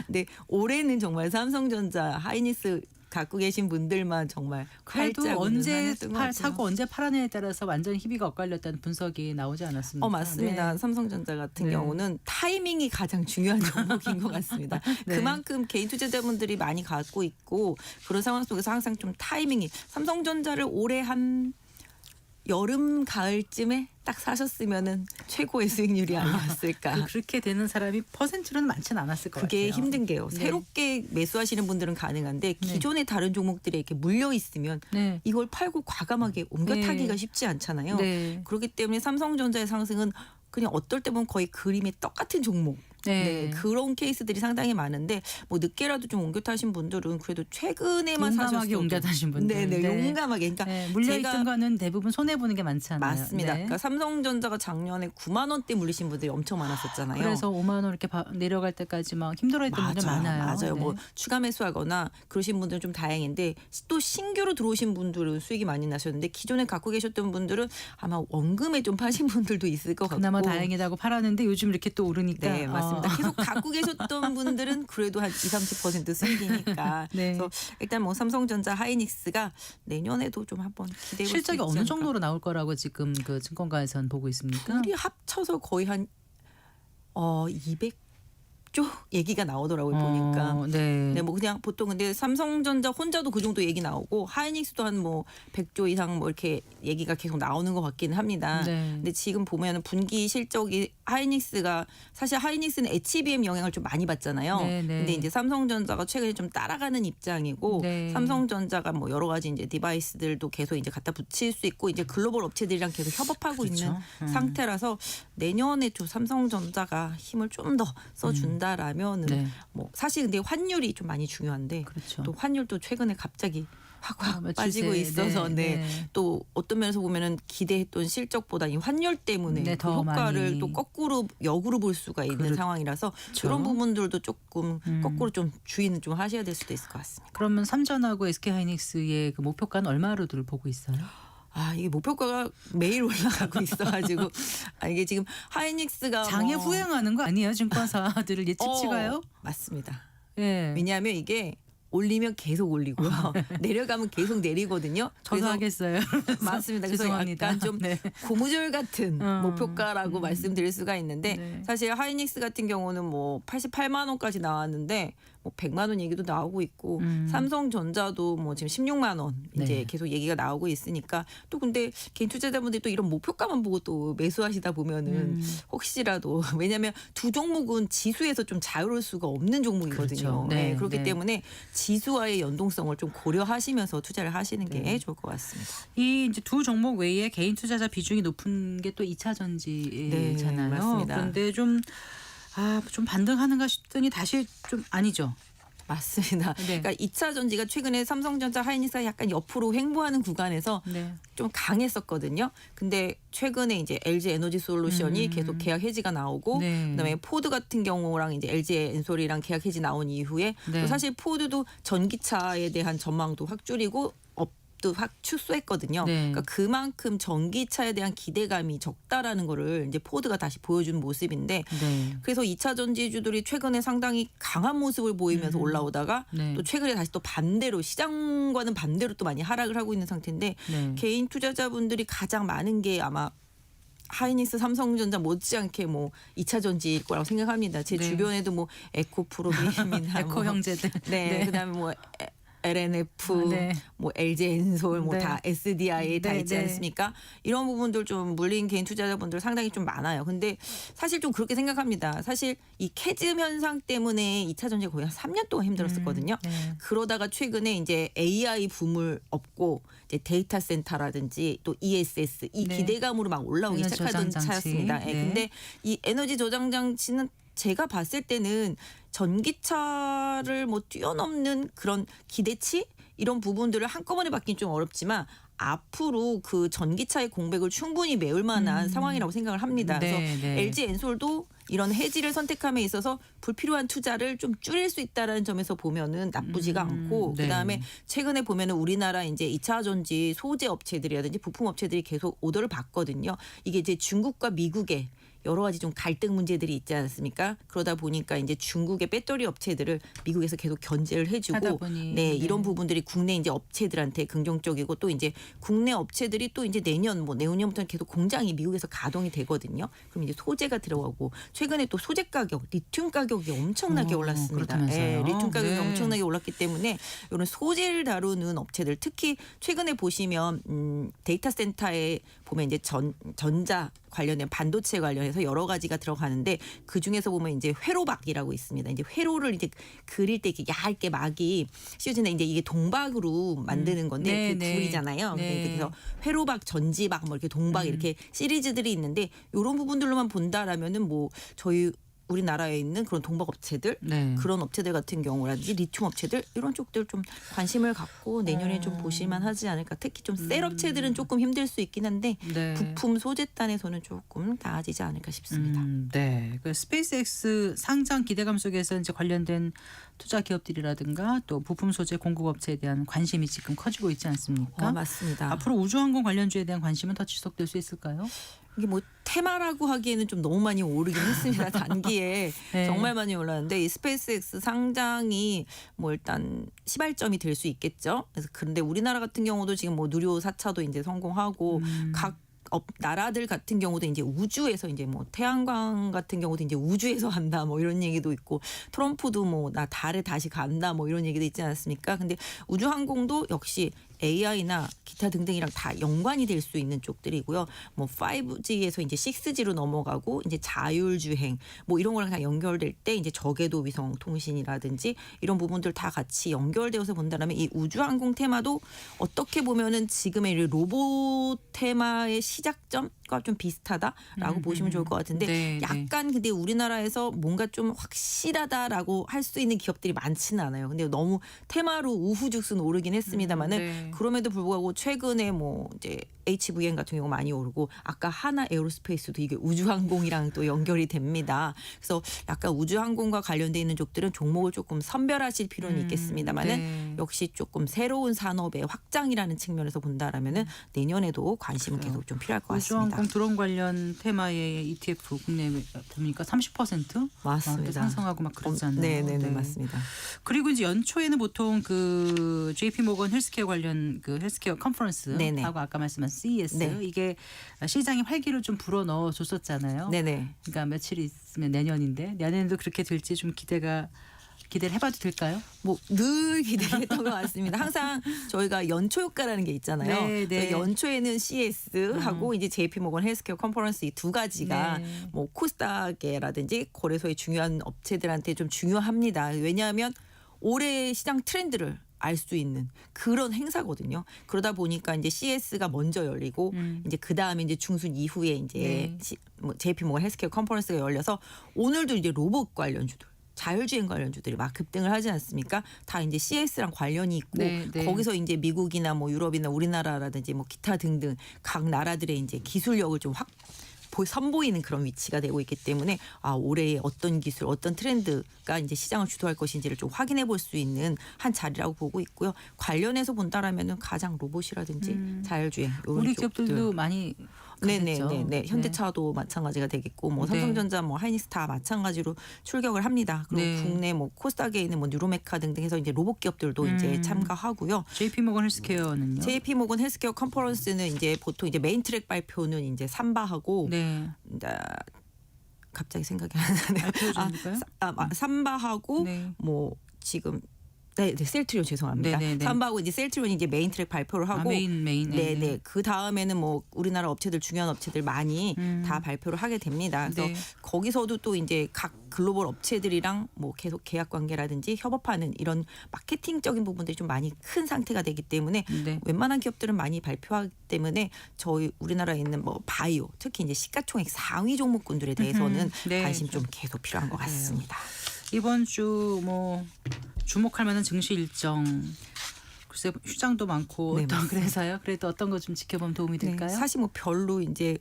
근데 올해는 정말 삼성전자 하이닉스 갖고 계신 분들만 정말 그래도 활짝 웃는 한 언제 해였던 것 같아요. 사고 언제 팔아내에 따라서 완전 희비가 엇갈렸다는 분석이 나오지 않았습니까? 맞습니다. 네. 삼성전자 같은 네. 경우는 타이밍이 가장 중요한 종목인 것 같습니다. 네. 그만큼 개인 투자자분들이 많이 갖고 있고 그런 상황 속에서 항상 좀 타이밍이 삼성전자를 올해 한 여름 가을쯤에 딱 사셨으면은 최고의 수익률이 아니었을까. 그렇게 되는 사람이 퍼센트로는 많지는 않았을 것 그게 같아요. 힘든 게요. 네. 새롭게 매수하시는 분들은 가능한데 기존의 다른 종목들에 이렇게 물려 있으면 네. 이걸 팔고 과감하게 옮겨 네. 타기가 쉽지 않잖아요. 네. 그렇기 때문에 삼성전자의 상승은 그냥 어떨 때 보면 거의 그림의 떡같은 종목. 네. 그런 케이스들이 상당히 많은데 뭐 늦게라도 좀 옮겨 타신 분들은 그래도 최근에만 용감하게 사셨어도 옮겨 타신 분들. 네네 네. 용감하게 그러니까 네, 물려있던 제가 거는 대부분 손해보는 게 많지 않아요. 맞습니다. 네. 그러니까 삼성전자가 작년에 9만 원대 물리신 분들이 엄청 많았었잖아요. 그래서 5만 원 이렇게 내려갈 때까지 막 힘들어했던 분들 많아요. 맞아요. 네. 뭐 추가 매수하거나 그러신 분들은 좀 다행인데 또 신규로 들어오신 분들은 수익이 많이 나셨는데 기존에 갖고 계셨던 분들은 아마 원금에 좀 파신 분들도 있을 것 같고 그나마 다행이다고 팔았는데 요즘 이렇게 또 오르니까. 네, 맞습니다. 계속 갖고 계셨던 분들은 그래도 한 20-30% 수익이니까. 네. 그래서 일단 뭐 삼성전자, 하이닉스가 내년에도 좀 한번 기대해 볼 수 있지 실적이 어느 않을까. 정도로 나올 거라고 지금 그 증권가에서는 보고 있습니까? 둘이 합쳐서 거의 한 200조 얘기가 나오더라고요. 보니까. 네. 네, 뭐 그냥 보통 근데 삼성전자 혼자도 그 정도 얘기 나오고 하이닉스도 한 뭐 100조 이상 뭐 이렇게 얘기가 계속 나오는 것 같기는 합니다. 네. 근데 지금 보면은 분기 실적이 하이닉스가 사실 하이닉스는 HBM 영향을 좀 많이 받잖아요. 네, 네. 근데 이제 삼성전자가 최근에 좀 따라가는 입장이고 네. 삼성전자가 뭐 여러 가지 이제 디바이스들도 계속 이제 갖다 붙일 수 있고 이제 글로벌 업체들이랑 계속 협업하고 그렇죠. 있는 상태라서 내년에 좀 삼성전자가 힘을 좀 더 써준다라면은 네. 뭐 사실 근데 환율이 좀 많이 중요한데 그렇죠. 또 환율도 최근에 갑자기 확 며칠 빠지고 새에, 있어서 네, 네. 네. 또 어떤 면에서 보면은 기대했던 실적보다 이 환율 때문에 네, 그 더 효과를 많이. 또 거꾸로 역으로 볼 수가 있는 그렇죠. 상황이라서 그런 부분들도 조금 음. 거꾸로 좀 주의는 좀 하셔야 될 수도 있을 것 같습니다. 그러면 삼전하고 SK하이닉스의 그 목표가는 얼마로들 보고 있어요? 이게 목표가가 매일 올라가고 있어가지고 이게 지금 하이닉스가 장에 뭐 후행하는 거 아니에요? 증권사들을 예측치가요? 맞습니다. 예. 왜냐하면 이게 올리면 계속 올리고요. 내려가면 계속 내리거든요. 저도 그래서 하겠어요. 맞습니다. 그래서 죄송합니다. 약간 좀 네. 고무줄 같은 목표가라고 말씀드릴 수가 있는데 네. 사실 하이닉스 같은 경우는 뭐 88만 원까지 나왔는데 뭐 100만 원 얘기도 나오고 있고 삼성전자도 뭐 지금 16만 원 이제 네. 계속 얘기가 나오고 있으니까 또 근데 개인 투자자분들이 또 이런 목표가만 보고 또 매수하시다 보면은 혹시라도 왜냐하면 두 종목은 지수에서 좀 자유로울 수가 없는 종목이거든요. 그렇죠. 네, 그렇기 네. 때문에 지수와의 연동성을 좀 고려하시면서 투자를 하시는 게 네. 좋을 것 같습니다. 이 이제 두 종목 외에 개인 투자자 비중이 높은 게 또 2차 전지잖아요. 네, 맞습니다. 그런데 좀 반등하는가 싶더니 다시 좀 아니죠. 맞습니다. 네. 그러니까 2차 전지가 최근에 삼성전자 하이닉스가 약간 옆으로 횡보하는 구간에서 네. 좀 강했었거든요. 근데 최근에 이제 LG 에너지 솔루션이 계속 계약 해지가 나오고 네. 그다음에 포드 같은 경우랑 이제 LG 엔솔이랑 계약 해지 나온 이후에 네. 또 사실 포드도 전기차에 대한 전망도 확 줄이고 도 확 축소했거든요. 네. 그러니까 그만큼 전기차에 대한 기대감이 적다라는 거를 이제 포드가 다시 보여준 모습인데 네. 그래서 2차 전지주들이 최근에 상당히 강한 모습을 보이면서 올라오다가 네. 또 최근에 다시 또 반대로 시장과는 반대로 또 많이 하락을 하고 있는 상태인데 네. 개인 투자자분들이 가장 많은 게 아마 하이닉스, 삼성전자 못지않게 뭐 2차 전지일 거라고 생각합니다. 제 네. 주변에도 뭐 에코프로그램이나 에코 뭐 형제들. 네, 그다음에 뭐 LNF, 네. 뭐 LG 엔솔, 뭐 네. 다 SDI 다 네, 있지 네. 않습니까? 이런 부분들 좀 물린 개인 투자자분들 상당히 좀 많아요. 근데 사실 좀 그렇게 생각합니다. 사실 이 캐즘 현상 때문에 2차 전지가 거의 한 3년 동안 힘들었었거든요. 네. 그러다가 최근에 이제 AI 붐을 업고 이제 데이터 센터라든지 또 ESS 이 네. 기대감으로 막 올라오기 에너지 시작하던 저장 장치. 차였습니다. 예, 네. 근데 이 에너지 저장 장치는 제가 봤을 때는 전기차를 뭐 뛰어넘는 그런 기대치 이런 부분들을 한꺼번에 받긴 좀 어렵지만 앞으로 그 전기차의 공백을 충분히 메울 만한 상황이라고 생각을 합니다. 그래서 네, 네. LG 엔솔도 이런 해지를 선택함에 있어서 불필요한 투자를 좀 줄일 수 있다라는 점에서 보면은 나쁘지가 않고 네. 그다음에 최근에 보면은 우리나라 이제 2차 전지 소재 업체들이라든지 부품 업체들이 계속 오더를 받거든요. 이게 이제 중국과 미국의 여러 가지 좀 갈등 문제들이 있지 않습니까? 그러다 보니까 이제 중국의 배터리 업체들을 미국에서 계속 견제를 하다 해주고 보니, 네, 네. 이런 부분들이 국내 이제 업체들한테 긍정적이고 또 이제 국내 업체들이 또 이제 내년 뭐 내후년부터는 계속 공장이 미국에서 가동이 되거든요. 그럼 이제 소재가 들어가고 최근에 또 소재 가격, 리튬 가격이 엄청나게 올랐습니다. 그렇다면서요. 리튬 가격이 네. 엄청나게 올랐기 때문에 이런 소재를 다루는 업체들 특히 최근에 보시면 데이터 센터에 보면 이제 전자 관련된 반도체 관련해서 여러 가지가 들어가는데 그 중에서 보면 이제 회로막이라고 있습니다. 이제 회로를 이제 그릴 때 이렇게 얇게 막이 씌워지는데 이제 이게 동박으로 만드는 건데 네, 그 네. 불이잖아요. 네. 그래서 회로박, 전지박 뭐 이렇게 동박 이렇게 시리즈들이 있는데 이런 부분들로만 본다라면은 뭐 저희 우리나라에 있는 그런 동박 업체들 네. 그런 업체들 같은 경우라든지 리튬 업체들 이런 쪽들 좀 관심을 갖고 내년에 좀 보실만 하지 않을까. 특히 좀 셀 업체들은 조금 힘들 수 있긴 한데 네. 부품 소재단에서는 조금 나아지지 않을까 싶습니다. 네. 그 스페이스X 상장 기대감 속에서 이제 관련된 투자 기업들이라든가 또 부품 소재 공급 업체에 대한 관심이 지금 커지고 있지 않습니까? 맞습니다. 앞으로 우주항공 관련주에 대한 관심은 더 지속될 수 있을까요? 이게 뭐 테마라고 하기에는 좀 너무 많이 오르긴 했습니다. 단기에 네. 정말 많이 올랐는데 이 스페이스X 상장이 뭐 일단 시발점이 될 수 있겠죠. 그래서 근데 우리나라 같은 경우도 지금 뭐 누리호 4차도 이제 성공하고 각 나라들 같은 경우도 이제 우주에서 이제 뭐 태양광 같은 경우도 이제 우주에서 한다 뭐 이런 얘기도 있고 트럼프도 뭐 나 달에 다시 간다 뭐 이런 얘기도 있지 않습니까? 근데 우주항공도 역시 AI나 기타 등등이랑 다 연관이 될 수 있는 쪽들이고요. 뭐 5G에서 이제 6G로 넘어가고 이제 자율주행 뭐 이런 거랑 다 연결될 때 이제 저궤도 위성 통신이라든지 이런 부분들 다 같이 연결되어서 본다면 이 우주항공 테마도 어떻게 보면은 지금의 이 로봇 테마의 시작점과 좀 비슷하다라고 보시면 좋을 것 같은데 네, 약간 근데 우리나라에서 뭔가 좀 확실하다라고 할 수 있는 기업들이 많지는 않아요. 근데 너무 테마로 우후죽순 오르긴 했습니다만은 네. 그럼에도 불구하고 최근에 뭐 이제 HVN 같은 경우 많이 오르고 아까 하나 에어로스페이스도 이게 우주항공이랑 또 연결이 됩니다. 그래서 약간 우주항공과 관련돼 있는 쪽들은 종목을 조금 선별하실 필요는 있겠습니다만은 네. 역시 조금 새로운 산업의 확장이라는 측면에서 본다라면은 내년에도 관심은 계속 좀 필요할 것 같습니다. 우주항공 드론 관련 테마의 ETF 국내 보니까 30% 맞습니다. 상승하고 막 그러지 않나요? 네네네 맞습니다. 그리고 이제 연초에는 보통 그 JP 모건 헬스케어 관련 그 헬스케어 컨퍼런스하고 네네. 아까 말씀하신 CES 네. 이게 시장에 활기를 좀 불어 넣어 줬었잖아요. 네네. 그러니까 며칠 있으면 내년인데 내년에도 그렇게 될지 좀 기대를 해봐도 될까요? 뭐 늘 기대했던 것 같습니다. 항상 저희가 연초 효과라는 게 있잖아요. 네, 네. 그래서 연초에는 CS하고 이제 JP모건 헬스케어 컨퍼런스 이 두 가지가 네. 뭐 코스닥이라든지 거래소의 중요한 업체들한테 좀 중요합니다. 왜냐하면 올해 시장 트렌드를 알 수 있는 그런 행사거든요. 그러다 보니까 이제 CS가 먼저 열리고 이제 그 다음에 이제 중순 이후에 이제 네. 뭐 JP모건 헬스케어 컨퍼런스가 열려서 오늘도 이제 로봇 관련주들. 자율주행 관련주들이 막 급등을 하지 않습니까? 다 이제 CS랑 관련이 있고 네, 네. 거기서 이제 미국이나 뭐 유럽이나 우리나라라든지 뭐 기타 등등 각 나라들의 이제 기술력을 좀 확 선보이는 그런 위치가 되고 있기 때문에 올해 어떤 기술, 어떤 트렌드가 이제 시장을 주도할 것인지를 좀 확인해 볼 수 있는 한 자리라고 보고 있고요. 관련해서 본다라면은 가장 로봇이라든지 자율주행 이런 우리 쪽들. 기업들도 많이 가겠죠. 네네네. 현대차도 마찬가지가 되겠고 뭐 네. 삼성전자 뭐 하이닉스 다 마찬가지로 출격을 합니다. 그리고 네. 국내 뭐 코스닥에 있는 뭐 뉴로메카 등등 해서 이제 로봇 기업들도 이제 참가하고요. JP 모건 헬스케어는요? JP 모건 헬스케어 컨퍼런스는 이제 보통 이제 메인 트랙 발표는 이제 삼바하고 네. 이제 갑자기 생각이 안 나네요. 발표 중일까요? 삼바하고 네. 뭐 지금 네, 셀트리온 죄송합니다. 네네네. 삼바하고 이제 셀트리온이 이제 메인 트랙 발표를 하고 메인. 네네. 그 다음에는 뭐 우리나라 업체들 중요한 업체들 많이 다 발표를 하게 됩니다. 그래서 네. 거기서도 또 이제 각 글로벌 업체들이랑 뭐 계속 계약 관계라든지 협업하는 이런 마케팅적인 부분들이 좀 많이 큰 상태가 되기 때문에 네. 웬만한 기업들은 많이 발표하기 때문에 저희 우리나라에 있는 뭐 바이오 특히 이제 시가총액 상위 종목군들에 대해서는 네. 관심 좀 계속 필요한 것 같습니다. 이번 주 뭐 주목할 만한 증시 일정 글쎄 휴장도 많고 네, 어떤 그래서요. 그래도 어떤 거 좀 지켜보면 도움이 될까요? 네, 사실 뭐 별로 이제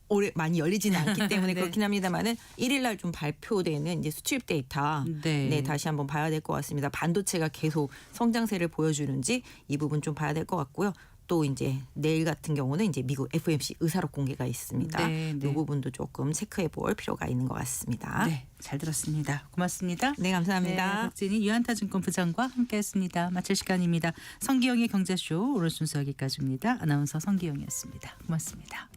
올해 많이 열리지는 않기 때문에 네. 그렇긴 합니다만은 1일 날 좀 발표되는 이제 수출입 데이터 네. 다시 한번 봐야 될 것 같습니다. 반도체가 계속 성장세를 보여주는지 이 부분 좀 봐야 될 것 같고요. 또 이제 내일 같은 경우는 이제 미국 FOMC 의사록 공개가 있습니다. 네, 네. 이 부분도 조금 체크해 볼 필요가 있는 것 같습니다. 네, 잘 들었습니다. 고맙습니다. 네, 감사합니다. 박진희 유한타증권 부장과 함께했습니다. 마칠 시간입니다. 성기영의 경제쇼 오늘 순서 여기까지입니다. 아나운서 성기영이었습니다. 고맙습니다.